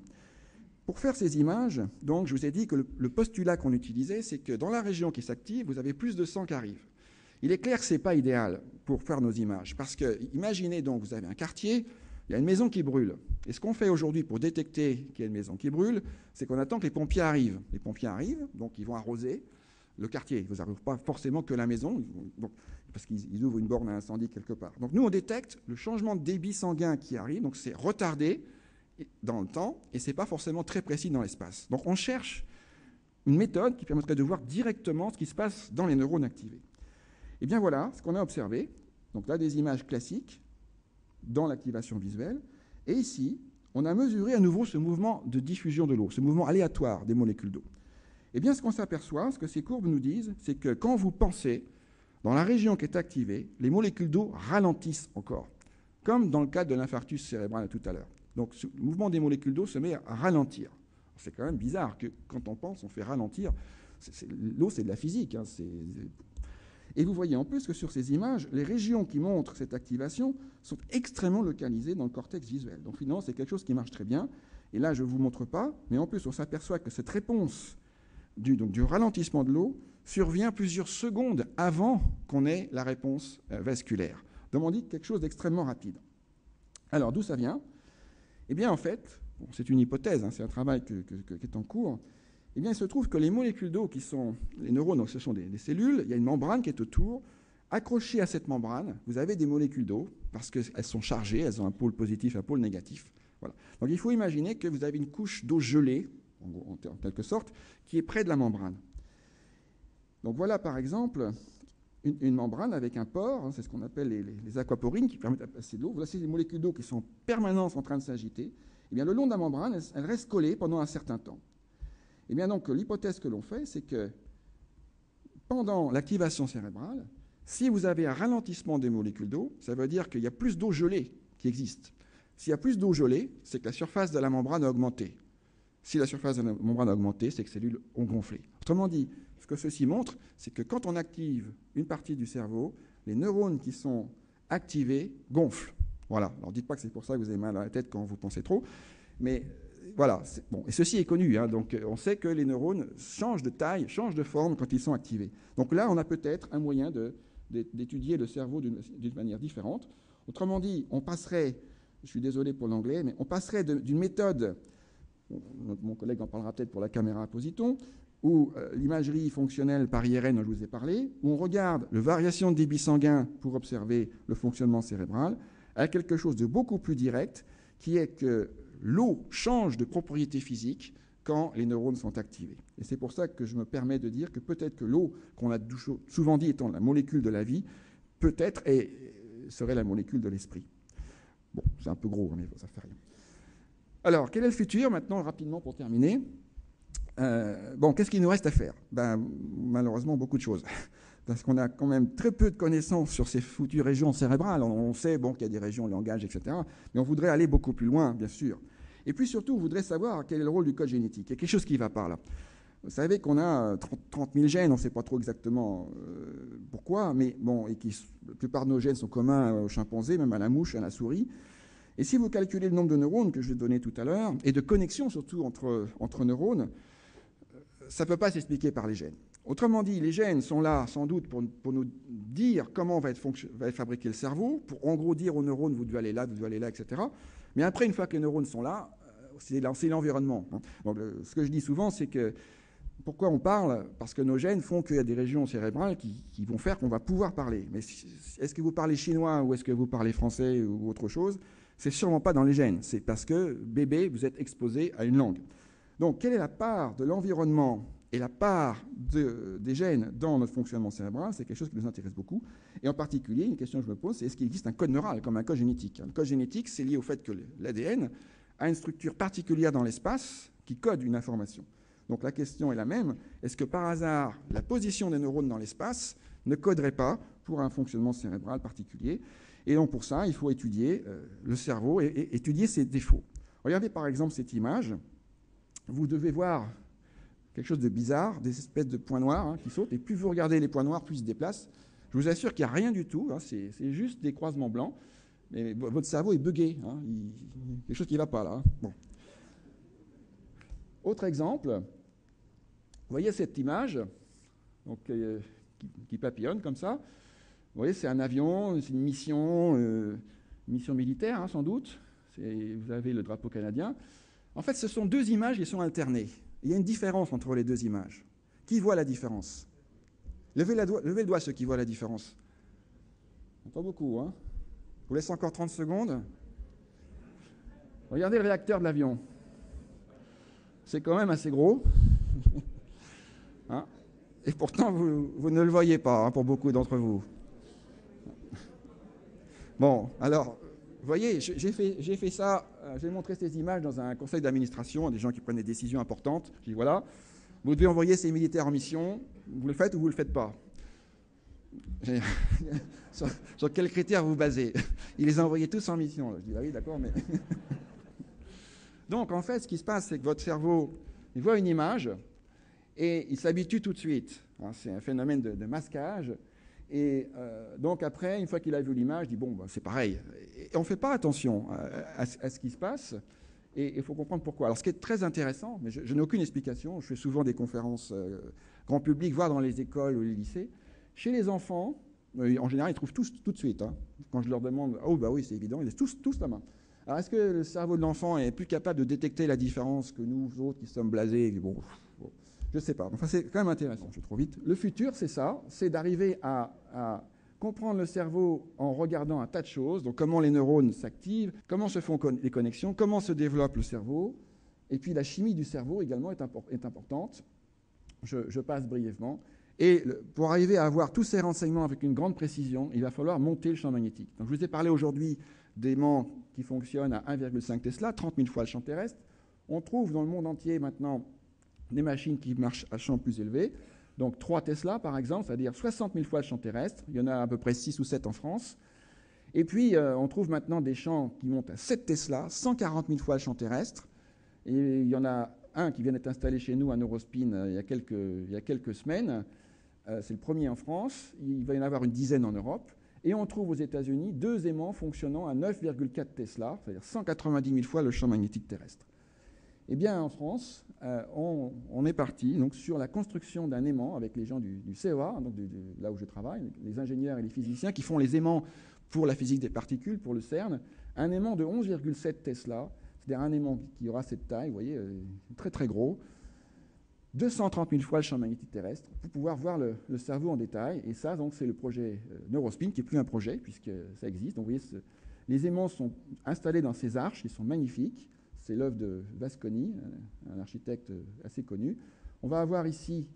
Pour faire ces images, donc, je vous ai dit que le postulat qu'on utilisait, c'est que dans la région qui s'active, vous avez plus de sang qui arrive. Il est clair que ce n'est pas idéal pour faire nos images, parce que, imaginez donc, vous avez un quartier, il y a une maison qui brûle. Et ce qu'on fait aujourd'hui pour détecter qu'il y a une maison qui brûle, c'est qu'on attend que les pompiers arrivent. Les pompiers arrivent, donc ils vont arroser le quartier. Ils ne arrivent pas forcément que la maison, donc, parce qu'ils ouvrent une borne à incendie quelque part. Donc nous, on détecte le changement de débit sanguin qui arrive, donc c'est retardé dans le temps, et ce n'est pas forcément très précis dans l'espace. Donc on cherche une méthode qui permettrait de voir directement ce qui se passe dans les neurones activés. Et bien voilà ce qu'on a observé. Donc là, des images classiques dans l'activation visuelle. Et ici, on a mesuré à nouveau ce mouvement de diffusion de l'eau, ce mouvement aléatoire des molécules d'eau. Eh bien, ce qu'on s'aperçoit, ce que ces courbes nous disent, c'est que quand vous pensez, dans la région qui est activée, les molécules d'eau ralentissent encore, comme dans le cas de l'infarctus cérébral tout à l'heure. Donc, le mouvement des molécules d'eau se met à ralentir. C'est quand même bizarre que quand on pense, on fait ralentir. L'eau, c'est de la physique. Hein, et vous voyez en plus que sur ces images, les régions qui montrent cette activation sont extrêmement localisées dans le cortex visuel. Donc finalement, c'est quelque chose qui marche très bien. Et là, je ne vous montre pas, mais en plus, on s'aperçoit que cette réponse du ralentissement de l'eau survient plusieurs secondes avant qu'on ait la réponse vasculaire. Donc on dit quelque chose d'extrêmement rapide. Alors, d'où ça vient ? Eh bien, en fait, bon, c'est une hypothèse, hein, c'est un travail qui est en cours. Eh bien, il se trouve que les molécules d'eau qui sont les neurones, donc ce sont des cellules, il y a une membrane qui est autour. Accrochée à cette membrane, vous avez des molécules d'eau parce qu'elles sont chargées, elles ont un pôle positif, un pôle négatif. Voilà. Donc, il faut imaginer que vous avez une couche d'eau gelée, en quelque sorte, qui est près de la membrane. Donc, voilà, par exemple, une membrane avec un pore, hein, c'est ce qu'on appelle les aquaporines qui permettent de passer de l'eau. Voilà, c'est des molécules d'eau qui sont en permanence en train de s'agiter. Eh bien, le long de la membrane, elles restent collées pendant un certain temps. Eh bien, donc, l'hypothèse que l'on fait, c'est que pendant l'activation cérébrale, si vous avez un ralentissement des molécules d'eau, ça veut dire qu'il y a plus d'eau gelée qui existe. S'il y a plus d'eau gelée, c'est que la surface de la membrane a augmenté. Si la surface de la membrane a augmenté, c'est que les cellules ont gonflé. Autrement dit, ce que ceci montre, c'est que quand on active une partie du cerveau, les neurones qui sont activés gonflent. Voilà. Alors, dites pas que c'est pour ça que vous avez mal à la tête quand vous pensez trop, mais voilà. Bon. Et ceci est connu. Hein, donc, on sait que les neurones changent de taille, changent de forme quand ils sont activés. Donc là, on a peut-être un moyen d'étudier le cerveau d'une manière différente. Autrement dit, on passerait, je suis désolé pour l'anglais, mais on passerait d'une méthode, mon collègue en parlera peut-être pour la caméra positron, où l'imagerie fonctionnelle par IRM dont je vous ai parlé, où on regarde la variation de débit sanguin pour observer le fonctionnement cérébral, à quelque chose de beaucoup plus direct, qui est que l'eau change de propriété physique quand les neurones sont activés. Et c'est pour ça que je me permets de dire que peut-être que l'eau, qu'on a souvent dit étant la molécule de la vie, peut-être serait la molécule de l'esprit. Bon, c'est un peu gros, mais ça fait rien. Alors, quel est le futur, maintenant, rapidement, pour terminer? Bon, qu'est-ce qu'il nous reste à faire? Malheureusement, beaucoup de choses. Parce qu'on a quand même très peu de connaissances sur ces foutues régions cérébrales. On sait qu'il y a des régions langage, etc. Mais on voudrait aller beaucoup plus loin, bien sûr. Et puis surtout, on voudrait savoir quel est le rôle du code génétique. Il y a quelque chose qui va par là. Vous savez qu'on a 30 000 gènes, on ne sait pas trop exactement pourquoi, mais bon, et la plupart de nos gènes sont communs aux chimpanzés, même à la mouche, à la souris. Et si vous calculez le nombre de neurones que je vais donner tout à l'heure, et de connexions surtout entre neurones, ça ne peut pas s'expliquer par les gènes. Autrement dit, les gènes sont là sans doute pour nous dire comment va être fabriqué le cerveau, pour en gros dire aux neurones, vous devez aller là, etc. Mais après, une fois que les neurones sont là, c'est l'environnement. Donc, ce que je dis souvent, c'est que pourquoi on parle? Parce que nos gènes font qu'il y a des régions cérébrales qui vont faire qu'on va pouvoir parler. Mais est-ce que vous parlez chinois ou est-ce que vous parlez français ou autre chose? C'est sûrement pas dans les gènes. C'est parce que, bébé, vous êtes exposé à une langue. Donc, quelle est la part de l'environnement et la part des gènes dans notre fonctionnement cérébral? C'est quelque chose qui nous intéresse beaucoup. Et en particulier, une question que je me pose, c'est est-ce qu'il existe un code neural comme un code génétique? Le code génétique, c'est lié au fait que l'ADN a une structure particulière dans l'espace qui code une information. Donc la question est la même. Est-ce que par hasard, la position des neurones dans l'espace ne coderait pas pour un fonctionnement cérébral particulier? Et donc pour ça, il faut étudier le cerveau et étudier ses défauts. Regardez par exemple cette image. Vous devez voir quelque chose de bizarre, des espèces de points noirs qui sautent, et plus vous regardez les points noirs, plus ils se déplacent. Je vous assure qu'il n'y a rien du tout, c'est juste des croisements blancs, mais votre cerveau est buggé, il y a quelque chose qui ne va pas là. Bon. Autre exemple, vous voyez cette image donc, qui papillonne comme ça. Vous voyez, c'est un avion, c'est une mission militaire sans doute. Vous avez le drapeau canadien. En fait, ce sont deux images qui sont alternées. Il y a une différence entre les deux images. Qui voit la différence? Levez le doigt ceux qui voient la différence. Pas beaucoup, hein? Je vous laisse encore 30 secondes. Regardez le réacteur de l'avion. C'est quand même assez gros. Hein? Et pourtant, vous ne le voyez pas pour beaucoup d'entre vous. Bon, alors, vous voyez, j'ai fait ça, j'ai montré ces images dans un conseil d'administration à des gens qui prennent des décisions importantes. Je dis voilà, vous devez envoyer ces militaires en mission, vous le faites ou vous ne le faites pas. Sur quels critères vous basez? Il les a envoyés tous en mission. Je dis ah oui, d'accord, mais. Donc en fait, ce qui se passe, c'est que votre cerveau, il voit une image et il s'habitue tout de suite. C'est un phénomène de masquage. Et donc après, une fois qu'il a vu l'image, il dit bon, c'est pareil. Et on ne fait pas attention à ce qui se passe. Et il faut comprendre pourquoi. Alors ce qui est très intéressant, mais je n'ai aucune explication, je fais souvent des conférences grand public, voire dans les écoles ou les lycées. Chez les enfants, en général, ils trouvent tous tout de suite. Quand je leur demande, oh bah oui, c'est évident, ils laissent tous la main. Alors est-ce que le cerveau de l'enfant est plus capable de détecter la différence que nous autres qui sommes blasés? Bon, je ne sais pas. Enfin, c'est quand même intéressant, je vais trop vite. Le futur, c'est ça, c'est d'arriver à comprendre le cerveau en regardant un tas de choses, donc comment les neurones s'activent, comment se font les connexions, comment se développe le cerveau, et puis la chimie du cerveau également est importante. Je passe brièvement. Et pour arriver à avoir tous ces renseignements avec une grande précision, il va falloir monter le champ magnétique. Donc, je vous ai parlé aujourd'hui d'aimants qui fonctionnent à 1,5 Tesla, 30 000 fois le champ terrestre. On trouve dans le monde entier maintenant des machines qui marchent à champ plus élevé. Donc 3 Tesla, par exemple, c'est-à-dire 60 000 fois le champ terrestre. Il y en a à peu près 6 ou 7 en France. Et puis, on trouve maintenant des champs qui montent à 7 Tesla, 140 000 fois le champ terrestre. Et il y en a un qui vient d'être installé chez nous à Neurospin il y a quelques semaines. C'est le premier en France. Il va y en avoir une dizaine en Europe. Et on trouve aux États-Unis 2 aimants fonctionnant à 9,4 Tesla, c'est-à-dire 190 000 fois le champ magnétique terrestre. Eh bien, en France, on est parti donc, sur la construction d'un aimant avec les gens du CEA, donc là où je travaille, les ingénieurs et les physiciens qui font les aimants pour la physique des particules, pour le CERN. Un aimant de 11,7 Tesla, c'est-à-dire un aimant qui aura cette taille, vous voyez, très très gros, 230 000 fois le champ magnétique terrestre, pour pouvoir voir le cerveau en détail. Et ça, donc, c'est le projet Neurospin, qui n'est plus un projet, puisque ça existe. Donc, vous voyez, les aimants sont installés dans ces arches, qui sont magnifiques. C'est l'œuvre de Vasconi, un architecte assez connu. On va avoir ici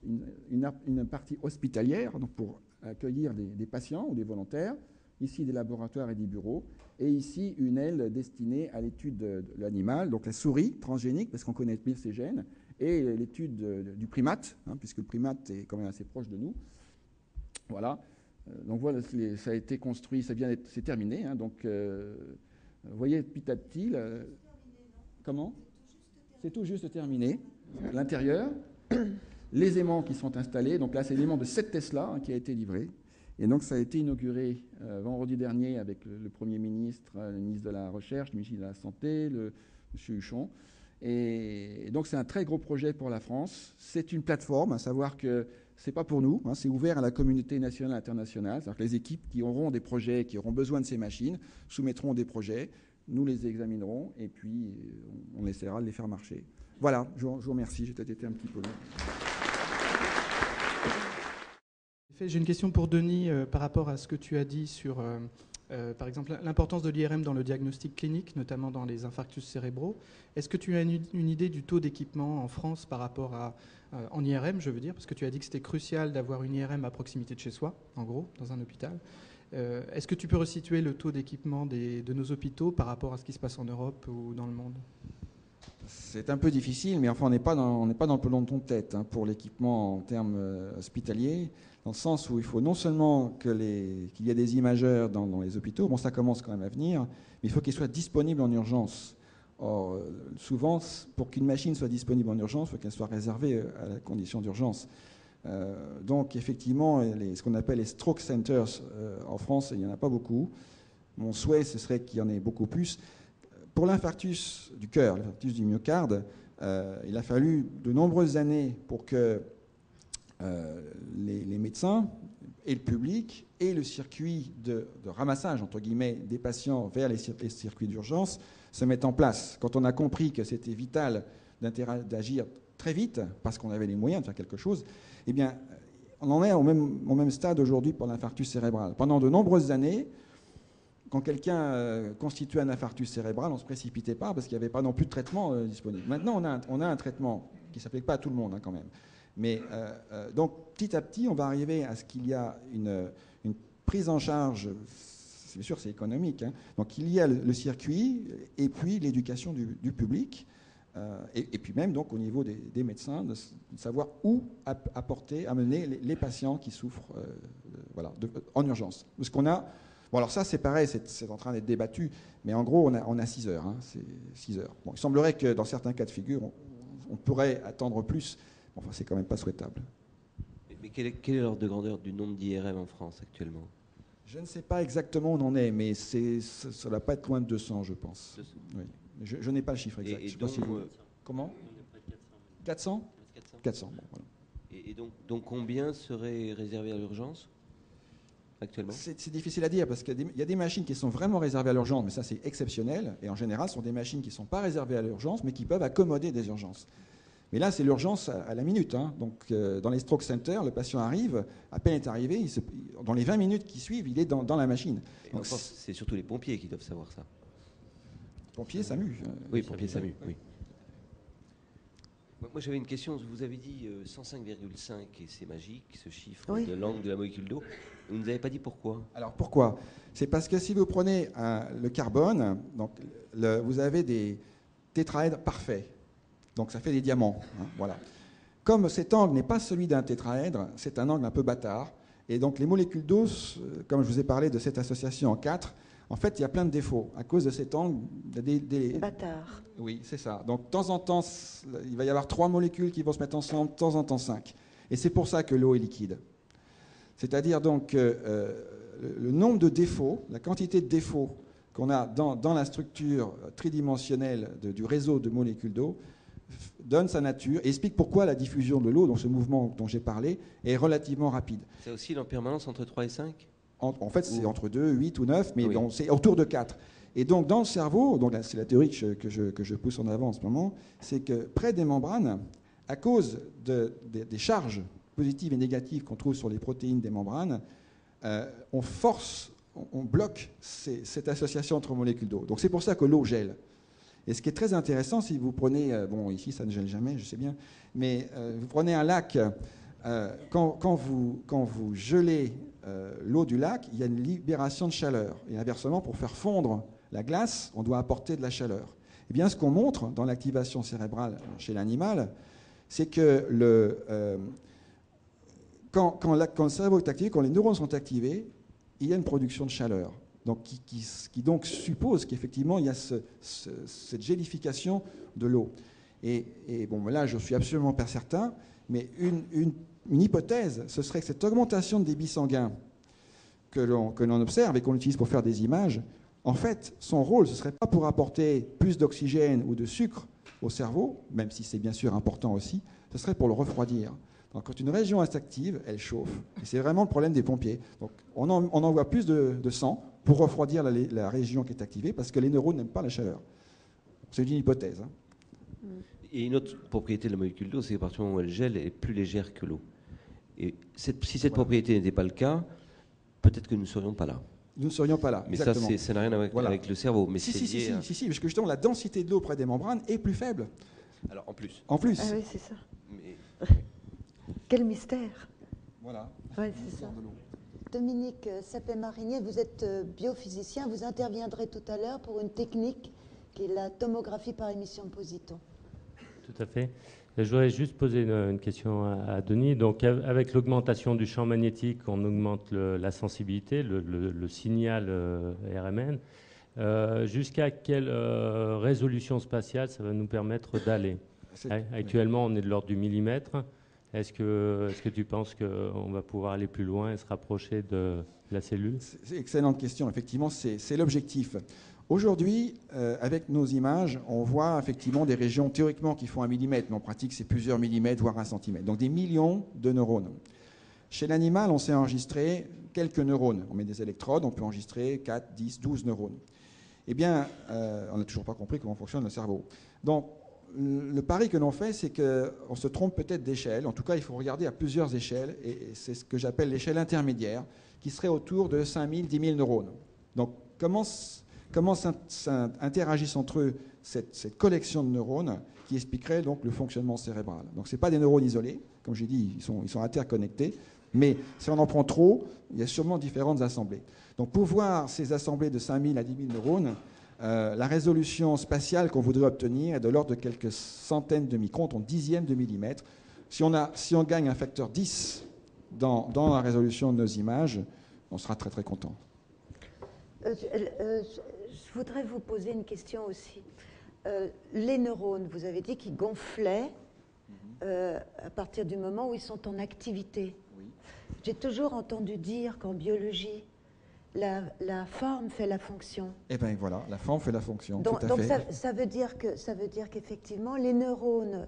une partie hospitalière, donc pour accueillir des patients ou des volontaires. Ici, des laboratoires et des bureaux. Et ici, une aile destinée à l'étude de l'animal, donc la souris transgénique, parce qu'on connaît bien ses gènes, et l'étude du primate, puisque le primate est quand même assez proche de nous. Voilà. Donc voilà, ça a été construit, c'est terminé. Donc, vous voyez, petit à petit... Comment ? C'est tout juste terminé. L'intérieur, les aimants qui sont installés. Donc là, c'est l'aimant de 7 Tesla qui a été livré. Et donc, ça a été inauguré vendredi dernier avec le Premier ministre, le ministre de la Recherche, le ministre de la Santé, M. Huchon. Et donc, c'est un très gros projet pour la France. C'est une plateforme, à savoir que ce n'est pas pour nous, c'est ouvert à la communauté nationale et internationale. C'est-à-dire que les équipes qui auront des projets, qui auront besoin de ces machines, soumettront des projets. Nous les examinerons et puis on essaiera de les faire marcher. Voilà, je vous remercie, j'ai peut-être été un petit peu long. J'ai une question pour Denis par rapport à ce que tu as dit sur, par exemple, l'importance de l'IRM dans le diagnostic clinique, notamment dans les infarctus cérébraux. Est-ce que tu as une idée du taux d'équipement en France par rapport à, en IRM, je veux dire, parce que tu as dit que c'était crucial d'avoir une IRM à proximité de chez soi, en gros, dans un hôpital. Est-ce que tu peux resituer le taux d'équipement de nos hôpitaux par rapport à ce qui se passe en Europe ou dans le monde ? C'est un peu difficile, mais enfin, on n'est pas dans le peloton de tête pour l'équipement en termes hospitaliers, dans le sens où il faut non seulement qu'il y ait des imageurs dans les hôpitaux, bon, ça commence quand même à venir, mais il faut qu'ils soient disponibles en urgence. Or, souvent, pour qu'une machine soit disponible en urgence, il faut qu'elle soit réservée à la condition d'urgence. Donc, effectivement, ce qu'on appelle les stroke centers en France, il n'y en a pas beaucoup. Mon souhait, ce serait qu'il y en ait beaucoup plus. Pour l'infarctus du cœur, l'infarctus du myocarde, il a fallu de nombreuses années pour que les médecins et le public et le circuit de ramassage, entre guillemets, des patients vers les circuits d'urgence se mettent en place. Quand on a compris que c'était vital d'agir très vite, parce qu'on avait les moyens de faire quelque chose, eh bien, on en est au même stade aujourd'hui pour l'infarctus cérébral. Pendant de nombreuses années, quand quelqu'un constituait un infarctus cérébral, on ne se précipitait pas parce qu'il n'y avait pas non plus de traitement disponible. Maintenant, on a un traitement qui ne s'applique pas à tout le monde quand même. Mais donc, petit à petit, on va arriver à ce qu'il y a une prise en charge, c'est sûr, c'est économique. Donc, il y a le circuit et puis l'éducation du public. Et puis même donc au niveau des médecins, de savoir où amener les patients qui souffrent en urgence. Parce qu'on a... Bon, alors ça, c'est pareil, c'est en train d'être débattu, mais en gros, on a 6 heures. C'est 6 heures. Bon, il semblerait que dans certains cas de figure, on pourrait attendre plus. Enfin, c'est quand même pas souhaitable. Mais quel est l'ordre de grandeur du nombre d'IRM en France actuellement ? Je ne sais pas exactement où on en est, mais ça ne va pas être loin de 200, je pense. 200. Oui. Je n'ai pas le chiffre exact. Et donc, comment ? 400 ? 400, bon, voilà. Et donc combien seraient réservés à l'urgence actuellement ? C'est difficile à dire parce qu'il y a des machines qui sont vraiment réservées à l'urgence, mais ça c'est exceptionnel. Et en général, ce sont des machines qui ne sont pas réservées à l'urgence, mais qui peuvent accommoder des urgences. Mais là, c'est l'urgence à la minute. Donc, dans les stroke centers, le patient arrive, à peine est arrivé, dans les 20 minutes qui suivent, il est dans la machine. Donc, c'est surtout les pompiers qui doivent savoir ça. Pompiers, SAMU. Oui, pompiers, SAMU, oui. Moi, j'avais une question. Vous avez dit 105,5 et c'est magique, ce chiffre de l'angle de la molécule d'eau. Vous ne nous avez pas dit pourquoi ? Alors, pourquoi ? C'est parce que si vous prenez le carbone, donc, vous avez des tétraèdres parfaits. Donc, ça fait des diamants. Voilà. Comme cet angle n'est pas celui d'un tétraèdre, c'est un angle un peu bâtard. Et donc, les molécules d'eau, comme je vous ai parlé de cette association en 4, en fait, il y a plein de défauts. À cause de cet angle, il y a des... Bâtard. Oui, c'est ça. Donc, de temps en temps, il va y avoir 3 molécules qui vont se mettre ensemble, de temps en temps 5. Et c'est pour ça que l'eau est liquide. C'est-à-dire donc le nombre de défauts, la quantité de défauts qu'on a dans la structure tridimensionnelle du réseau de molécules d'eau donne sa nature et explique pourquoi la diffusion de l'eau, dans ce mouvement dont j'ai parlé, est relativement rapide. Ça oscille en permanence entre 3 et 5 ? En fait, c'est entre 2, 8 ou 9, mais Oui. c'est autour de 4. Et donc, dans le cerveau, donc c'est la théorie que je pousse en avant en ce moment, c'est que près des membranes, à cause des charges positives et négatives qu'on trouve sur les protéines des membranes, on bloque cette association entre molécules d'eau. Donc, c'est pour ça que l'eau gèle. Et ce qui est très intéressant, si vous prenez, bon, ici, ça ne gèle jamais, je sais bien, mais vous prenez un lac, quand vous gelez l'eau du lac, il y a une libération de chaleur. Et inversement, pour faire fondre la glace, on doit apporter de la chaleur. Eh bien, ce qu'on montre dans l'activation cérébrale chez l'animal, c'est que quand le cerveau est activé, quand les neurones sont activés, il y a une production de chaleur. Donc, qui donc suppose qu'effectivement, il y a cette gélification de l'eau. Et bon, là, je ne suis absolument pas certain, mais une hypothèse, ce serait que cette augmentation de débit sanguin que l'on observe et qu'on utilise pour faire des images, en fait, son rôle, ce ne serait pas pour apporter plus d'oxygène ou de sucre au cerveau, même si c'est bien sûr important aussi, ce serait pour le refroidir. Donc, quand une région est active, elle chauffe. Et c'est vraiment le problème des pompiers. Donc, on envoie plus de sang pour refroidir la région qui est activée, parce que les neurones n'aiment pas la chaleur. C'est une hypothèse. Hein. Et une autre propriété de la molécule d'eau, c'est qu'à partir du moment où elle gèle, elle est plus légère que l'eau. Et si cette propriété n'était pas le cas, peut-être que nous ne serions pas là. Nous ne serions pas là. Mais exactement. ça n'a rien à voir avec le cerveau. Mais Si, lié à... parce que justement, la densité de l'eau près des membranes est plus faible. Alors, en plus. En plus. Ah oui, c'est ça. Mais... Quel mystère. Voilà. Ouais, c'est ça. Dominique Sapé-Marinier, vous êtes biophysicien. Vous interviendrez tout à l'heure pour une technique qui est la tomographie par émission de positons. Tout à fait. Je voudrais juste poser une question à Denis. Donc, avec l'augmentation du champ magnétique, on augmente la sensibilité, le signal RMN. Jusqu'à quelle résolution spatiale ça va nous permettre d'aller ? Actuellement, on est de l'ordre du millimètre. Est-ce que tu penses qu'on va pouvoir aller plus loin et se rapprocher de la cellule ? C'est une excellente question. Effectivement, c'est l'objectif. Aujourd'hui, avec nos images, on voit effectivement des régions théoriquement qui font 1 millimètre, mais en pratique, c'est plusieurs millimètres, voire 1 centimètre. Donc des millions de neurones. Chez l'animal, on sait enregistrer quelques neurones. On met des électrodes, on peut enregistrer 4, 10, 12 neurones. Eh bien, on n'a toujours pas compris comment fonctionne le cerveau. Donc, le pari que l'on fait, c'est qu'on se trompe peut-être d'échelle. En tout cas, il faut regarder à plusieurs échelles, et c'est ce que j'appelle l'échelle intermédiaire, qui serait autour de 5 000, 10 000 neurones. Donc, comment interagissent entre eux cette collection de neurones qui expliquerait donc le fonctionnement cérébral. Donc, ce n'est pas des neurones isolés, comme j'ai dit, ils sont interconnectés, mais si on en prend trop, il y a sûrement différentes assemblées. Donc, pour voir ces assemblées de 5 000 à 10 000 neurones, la résolution spatiale qu'on voudrait obtenir est de l'ordre de quelques centaines de microns, en dixièmes de millimètres. Si on gagne un facteur 10 dans la résolution de nos images, on sera très très content. Je voudrais vous poser une question aussi. Les neurones, vous avez dit qu'ils gonflaient à partir du moment où ils sont en activité. Oui. J'ai toujours entendu dire qu'en biologie, la forme fait la fonction. Eh bien voilà, la forme fait la fonction. Donc, tout à fait. Ça veut dire qu'effectivement, les neurones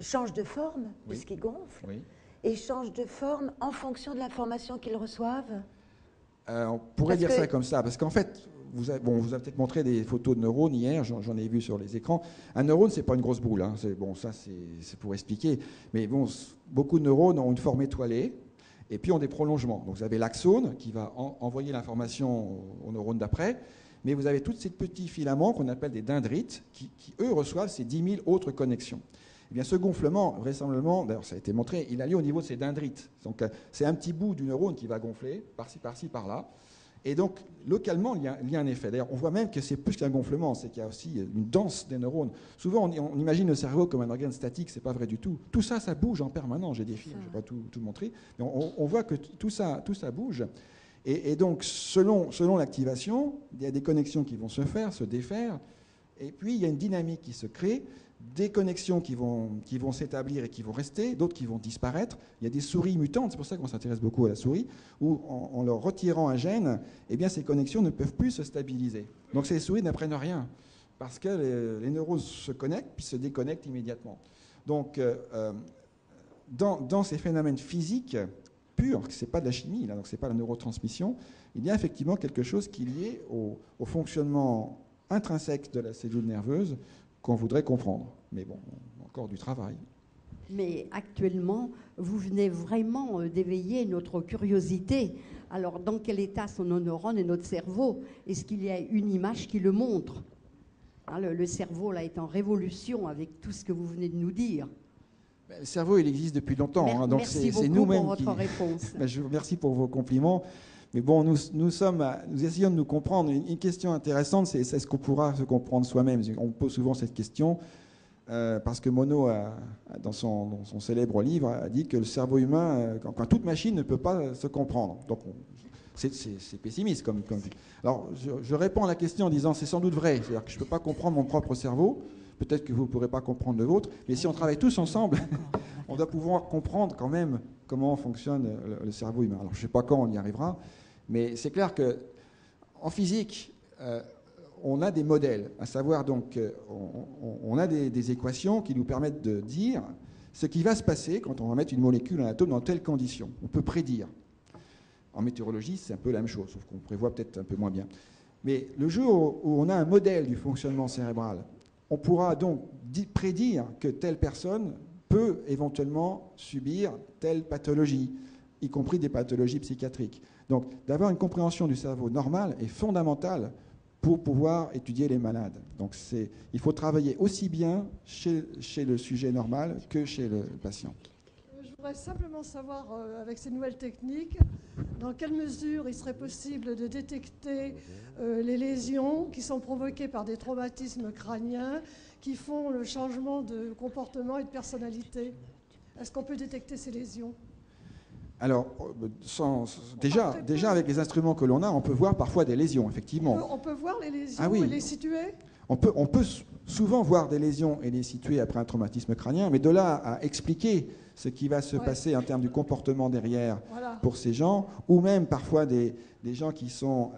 changent de forme puisqu'ils gonflent, et changent de forme en fonction de l'information qu'ils reçoivent. On pourrait dire ça comme ça, parce qu'en fait, vous avez peut-être montré des photos de neurones hier, j'en ai vu sur les écrans. Un neurone, c'est pas une grosse boule, hein. C'est pour expliquer. Mais bon, beaucoup de neurones ont une forme étoilée, et puis ont des prolongements. Donc vous avez l'axone qui va envoyer l'information aux neurones d'après, mais vous avez tous ces petits filaments qu'on appelle des dendrites, qui eux reçoivent ces 10 000 autres connexions. Eh bien, ce gonflement, vraisemblablement, d'ailleurs ça a été montré, il a lieu au niveau de ces dendrites. Donc c'est un petit bout du neurone qui va gonfler, par-ci, par-là. Et donc, localement, il y a un effet. D'ailleurs, on voit même que c'est plus qu'un gonflement, c'est qu'il y a aussi une danse des neurones. Souvent, on imagine le cerveau comme un organe statique, c'est pas vrai du tout. Tout ça, ça bouge en permanence. J'ai des films, je ne vais pas tout montrer, mais on voit que tout ça bouge. Et donc, selon l'activation, il y a des connexions qui vont se faire, se défaire, et puis il y a une dynamique qui se crée, des connexions qui vont s'établir et qui vont rester, d'autres qui vont disparaître. Il y a des souris mutantes, c'est pour ça qu'on s'intéresse beaucoup à la souris, où en leur retirant un gène, eh bien, ces connexions ne peuvent plus se stabiliser. Donc ces souris n'apprennent rien. parce que les neurones se connectent puis se déconnectent immédiatement. Donc, dans ces phénomènes physiques purs, ce n'est pas de la chimie, là, donc ce n'est pas la neurotransmission, il y a effectivement quelque chose qui est lié au fonctionnement intrinsèque de la cellule nerveuse qu'on voudrait comprendre. Mais bon, encore du travail. Mais actuellement, vous venez vraiment d'éveiller notre curiosité. Alors, dans quel état sont nos neurones et notre cerveau? Est-ce qu'il y a une image qui le montre? Hein, le cerveau là, est en révolution avec tout ce que vous venez de nous dire. Le cerveau, il existe depuis longtemps. Donc merci c'est beaucoup nous-mêmes pour votre réponse. Je vous remercie pour vos compliments. Mais bon, nous essayons de nous comprendre. Une question intéressante, c'est est-ce qu'on pourra se comprendre soi-même? On pose souvent cette question parce que Monod, dans son célèbre livre, a dit que le cerveau humain, quand toute machine ne peut pas se comprendre. Donc c'est pessimiste comme vue. Alors je réponds à la question en disant c'est sans doute vrai. C'est-à-dire que je ne peux pas comprendre mon propre cerveau. Peut-être que vous ne pourrez pas comprendre le vôtre. Mais si on travaille tous ensemble, on doit pouvoir comprendre quand même comment fonctionne le cerveau humain. Alors je ne sais pas quand on y arrivera. Mais c'est clair qu'en physique, on a des modèles, à savoir donc, on a des équations qui nous permettent de dire ce qui va se passer quand on va mettre une molécule, un atome dans telles conditions. On peut prédire. En météorologie, c'est un peu la même chose, sauf qu'on prévoit peut-être un peu moins bien. Mais le jour où on a un modèle du fonctionnement cérébral, on pourra donc prédire que telle personne peut éventuellement subir telle pathologie, y compris des pathologies psychiatriques. Donc, d'avoir une compréhension du cerveau normal est fondamental pour pouvoir étudier les malades. Donc, il faut travailler aussi bien chez le sujet normal que chez le patient. Je voudrais simplement savoir, avec ces nouvelles techniques, dans quelle mesure il serait possible de détecter les lésions qui sont provoquées par des traumatismes crâniens qui font le changement de comportement et de personnalité. Est-ce qu'on peut détecter ces lésions ? Alors, déjà avec les instruments que l'on a, on peut voir parfois des lésions, effectivement. On peut voir les lésions et les situer ? On peut souvent voir des lésions et les situer après un traumatisme crânien, mais de là à expliquer ce qui va se passer en termes du comportement derrière pour ces gens, ou même parfois des gens qui sont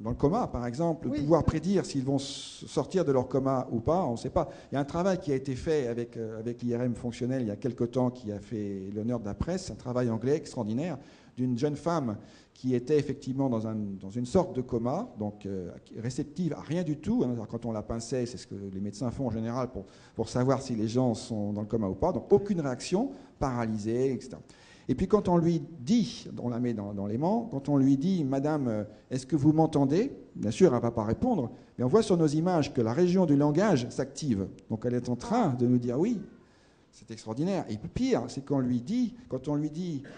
dans le coma, par exemple, pouvoir prédire s'ils vont sortir de leur coma ou pas, on ne sait pas. Il y a un travail qui a été fait avec l'IRM fonctionnel il y a quelque temps, qui a fait l'honneur de la presse, un travail anglais extraordinaire, d'une jeune femme qui était effectivement dans une sorte de coma, donc réceptive à rien du tout. Hein, quand on la pinçait, c'est ce que les médecins font en général pour savoir si les gens sont dans le coma ou pas, donc aucune réaction, paralysée, etc. Et puis quand on lui dit, on la met dans l'aimant, quand on lui dit « Madame, est-ce que vous m'entendez ?» Bien sûr, elle ne va pas répondre, mais on voit sur nos images que la région du langage s'active. Donc elle est en train de nous dire « oui ». C'est extraordinaire. Et pire, c'est quand on lui dit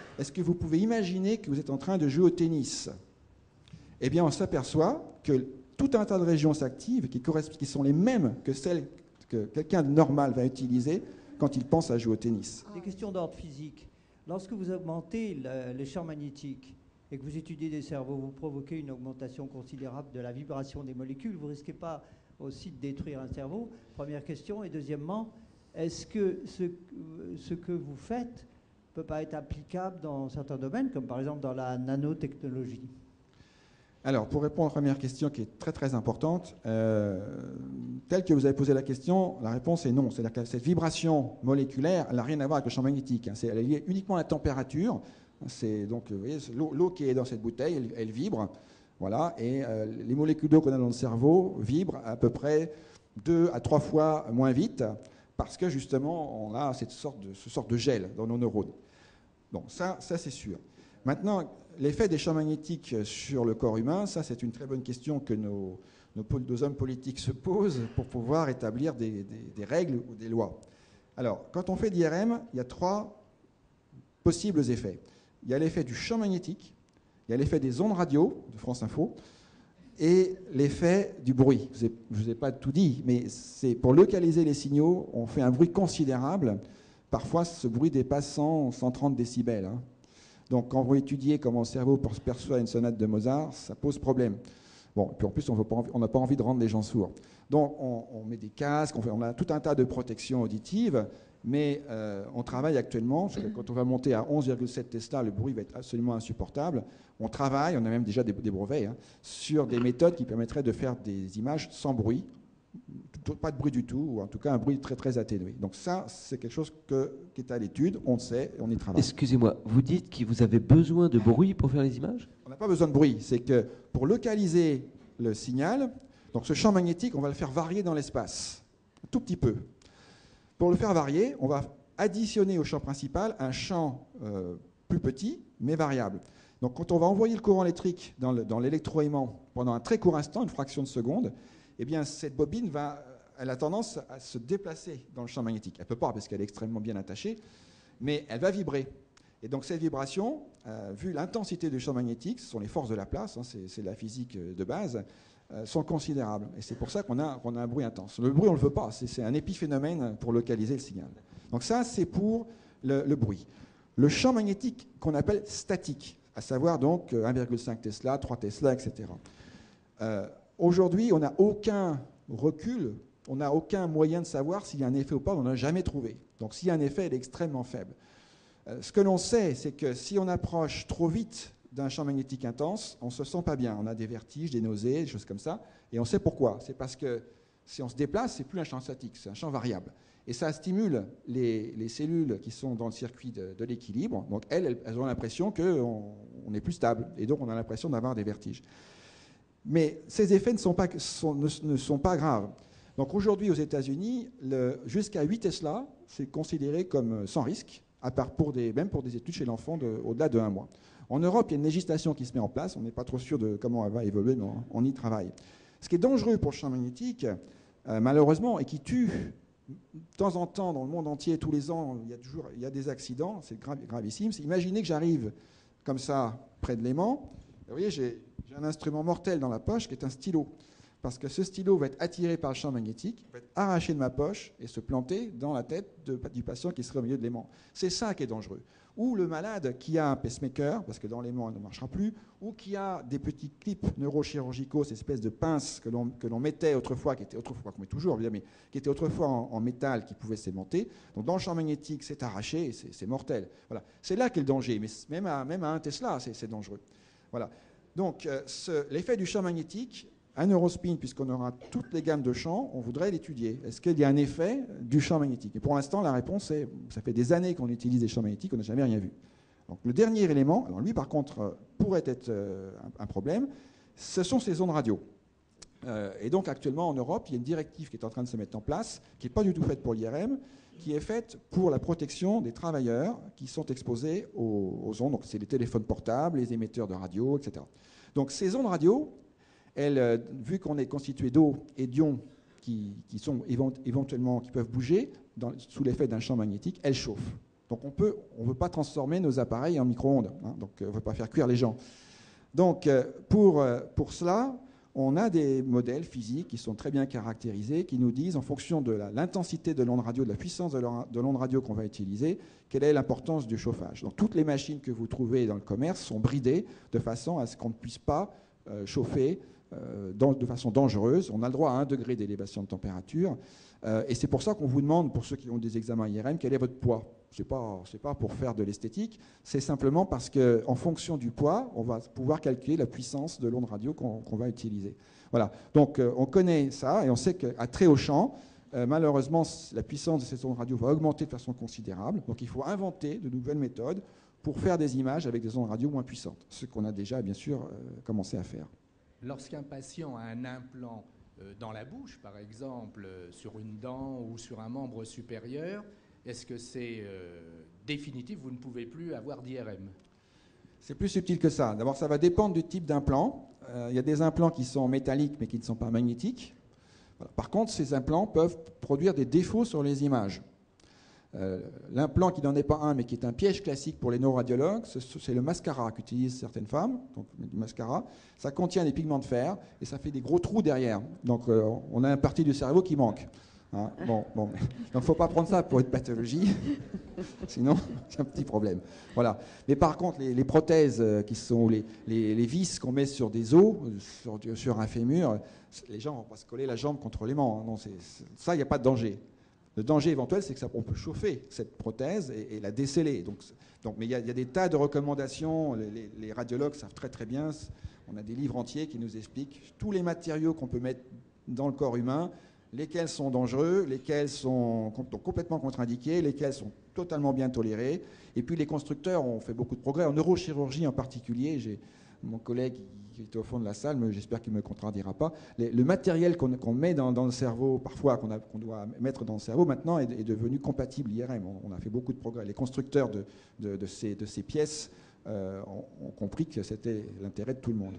« Est-ce que vous pouvez imaginer que vous êtes en train de jouer au tennis ?» Eh bien, on s'aperçoit que tout un tas de régions s'activent qui sont les mêmes que celles que quelqu'un de normal va utiliser quand il pense à jouer au tennis. Des questions d'ordre physique. Lorsque vous augmentez les champs magnétiques et que vous étudiez des cerveaux, vous provoquez une augmentation considérable de la vibration des molécules. Vous ne risquez pas aussi de détruire un cerveau? Première question. Et deuxièmement, est-ce que ce que vous faites ne peut pas être applicable dans certains domaines, comme par exemple dans la nanotechnologie? Alors, pour répondre à la première question qui est très très importante, telle que vous avez posé la question, la réponse est non. C'est-à-dire que cette vibration moléculaire, elle n'a rien à voir avec le champ magnétique. Elle est liée uniquement à la température. C'est donc, vous voyez, l'eau qui est dans cette bouteille, elle vibre. Voilà, et les molécules d'eau qu'on a dans le cerveau vibrent à peu près 2 à 3 fois moins vite, parce que justement, on a ce sorte de gel dans nos neurones. Bon, ça c'est sûr. Maintenant, l'effet des champs magnétiques sur le corps humain, ça c'est une très bonne question que nos hommes politiques se posent pour pouvoir établir des règles ou des lois. Alors, quand on fait d'IRM, il y a 3 possibles effets. Il y a l'effet du champ magnétique, il y a l'effet des ondes radio de France Info, et l'effet du bruit. Je ne vous ai pas tout dit, mais c'est pour localiser les signaux, on fait un bruit considérable. Parfois, ce bruit dépasse 130 décibels. Hein. Donc, quand vous étudiez comment le cerveau perçoit une sonate de Mozart, ça pose problème. Bon, puis en plus, on n'a pas envie de rendre les gens sourds. Donc, on met des casques, on a tout un tas de protections auditives, mais on travaille actuellement, quand on va monter à 11,7 Tesla, le bruit va être absolument insupportable. On travaille, on a même déjà des brevets, hein, sur des méthodes qui permettraient de faire des images sans bruit, pas de bruit du tout, ou en tout cas un bruit très très atténué. Donc ça, c'est quelque chose qui est à l'étude, on le sait, et on y travaille. Excusez-moi, vous dites que vous avez besoin de bruit pour faire les images? On n'a pas besoin de bruit, c'est que pour localiser le signal, donc ce champ magnétique, on va le faire varier dans l'espace, un tout petit peu. Pour le faire varier, on va additionner au champ principal un champ plus petit, mais variable. Donc quand on va envoyer le courant électrique dans l'électroaimant pendant un très court instant, une fraction de seconde, eh bien cette bobine elle a tendance à se déplacer dans le champ magnétique. Elle ne peut pas parce qu'elle est extrêmement bien attachée, mais elle va vibrer. Et donc cette vibration, vu l'intensité du champ magnétique, ce sont les forces de la place, hein, c'est la physique de base, sont considérables. Et c'est pour ça qu'on a un bruit intense. Le bruit, on ne le veut pas, c'est un épiphénomène pour localiser le signal. Donc ça, c'est pour le bruit. Le champ magnétique qu'on appelle statique, à savoir donc 1,5 Tesla, 3 Tesla, etc. Aujourd'hui, on n'a aucun recul, on n'a aucun moyen de savoir s'il y a un effet ou pas, on n'en a jamais trouvé. Donc s'il y a un effet, il est extrêmement faible. Ce que l'on sait, c'est que si on approche trop vite d'un champ magnétique intense, on ne se sent pas bien. On a des vertiges, des nausées, des choses comme ça. Et on sait pourquoi. C'est parce que si on se déplace, ce n'est plus un champ statique, c'est un champ variable. Et ça stimule les cellules qui sont dans le circuit de l'équilibre. Donc elles ont l'impression qu'on est plus stable. Et donc on a l'impression d'avoir des vertiges. Mais ces effets ne sont pas graves. Donc aujourd'hui aux États-Unis, jusqu'à 8 Tesla, c'est considéré comme sans risque, à part même pour des études chez l'enfant au-delà de 1 mois. En Europe, il y a une législation qui se met en place. On n'est pas trop sûr de comment elle va évoluer, mais on y travaille. Ce qui est dangereux pour le champ magnétique, malheureusement, et qui tue de temps en temps dans le monde entier, tous les ans, il y a des accidents, c'est gravissime. Imaginez que j'arrive comme ça près de l'aimant. Vous voyez, j'ai un instrument mortel dans la poche qui est un stylo. Parce que ce stylo va être attiré par le champ magnétique, va être arraché de ma poche et se planter dans la tête du patient qui serait au milieu de l'aimant. C'est ça qui est dangereux. Ou le malade qui a un pacemaker, parce que dans l'aimant elle ne marchera plus, ou qui a des petits clips neurochirurgicaux, ces espèces de pinces que l'on mettait autrefois, qu'on met toujours, mais qui étaient autrefois en métal, qui pouvaient s'aimanter. Donc dans le champ magnétique, c'est arraché et c'est mortel. Voilà. C'est là qu'est le danger, mais même à 1 Tesla, c'est dangereux. Voilà. Donc l'effet du champ magnétique, un Eurospin, puisqu'on aura toutes les gammes de champs, on voudrait l'étudier. Est-ce qu'il y a un effet du champ magnétique? Et pour l'instant, la réponse est, ça fait des années qu'on utilise des champs magnétiques, on n'a jamais rien vu. Donc le dernier élément, alors lui par contre pourrait être un problème, ce sont ces ondes radio. Et donc actuellement en Europe, il y a une directive qui est en train de se mettre en place, qui n'est pas du tout faite pour l'IRM, qui est faite pour la protection des travailleurs qui sont exposés aux ondes. Donc c'est les téléphones portables, les émetteurs de radio, etc. Donc ces ondes radio, vu qu'on est constitué d'eau et d'ions qui sont éventuellement, qui peuvent bouger sous l'effet d'un champ magnétique, elles chauffent. Donc on ne veut pas transformer nos appareils en micro-ondes, hein, donc on ne veut pas faire cuire les gens. Donc pour cela, on a des modèles physiques qui sont très bien caractérisés, qui nous disent, en fonction de l'intensité de l'onde radio, de la puissance de l'onde radio qu'on va utiliser, quelle est l'importance du chauffage. Donc toutes les machines que vous trouvez dans le commerce sont bridées de façon à ce qu'on ne puisse pas chauffer de façon dangereuse. On a le droit à 1 degré d'élévation de température. Et c'est pour ça qu'on vous demande, pour ceux qui ont des examens IRM, quel est votre poids. Ce n'est pas pour faire de l'esthétique, c'est simplement parce qu'en fonction du poids, on va pouvoir calculer la puissance de l'onde radio qu'on va utiliser. Voilà. Donc on connaît ça et on sait qu'à très haut champ, malheureusement, la puissance de ces ondes radio va augmenter de façon considérable. Donc il faut inventer de nouvelles méthodes pour faire des images avec des ondes radio moins puissantes, ce qu'on a déjà bien sûr commencé à faire. Lorsqu'un patient a un implant dans la bouche, par exemple, sur une dent ou sur un membre supérieur, est-ce que c'est définitif, vous ne pouvez plus avoir d'IRM? C'est plus subtil que ça. D'abord, ça va dépendre du type d'implant. Il y a des implants qui sont métalliques mais qui ne sont pas magnétiques. Voilà. Par contre, ces implants peuvent produire des défauts sur les images. L'implant qui n'en est pas un mais qui est un piège classique pour les neuroradiologues, c'est le mascara qu'utilisent certaines femmes. Donc, du mascara, ça contient des pigments de fer et ça fait des gros trous derrière. Donc on a une partie du cerveau qui manque. Hein, bon. Donc il ne faut pas prendre ça pour une pathologie, sinon c'est un petit problème. Voilà. Mais par contre, les prothèses qui sont les vis qu'on met sur des os, sur un fémur, les gens ne vont pas se coller la jambe contre l'aimant. Hein. Non, ça, il n'y a pas de danger. Le danger éventuel, c'est qu'on peut chauffer cette prothèse et la déceler. Mais il y a des tas de recommandations. Les radiologues savent très très bien. On a des livres entiers qui nous expliquent tous les matériaux qu'on peut mettre dans le corps humain lesquels sont dangereux, lesquels sont complètement contre-indiqués, lesquels sont totalement bien tolérés. Et puis les constructeurs ont fait beaucoup de progrès. En neurochirurgie en particulier, j'ai mon collègue qui est au fond de la salle, mais j'espère qu'il ne me contredira pas. Le matériel qu'on met dans le cerveau, parfois qu'on doit mettre dans le cerveau, maintenant est devenu compatible IRM. On a fait beaucoup de progrès. Les constructeurs de ces pièces ont compris que c'était l'intérêt de tout le monde.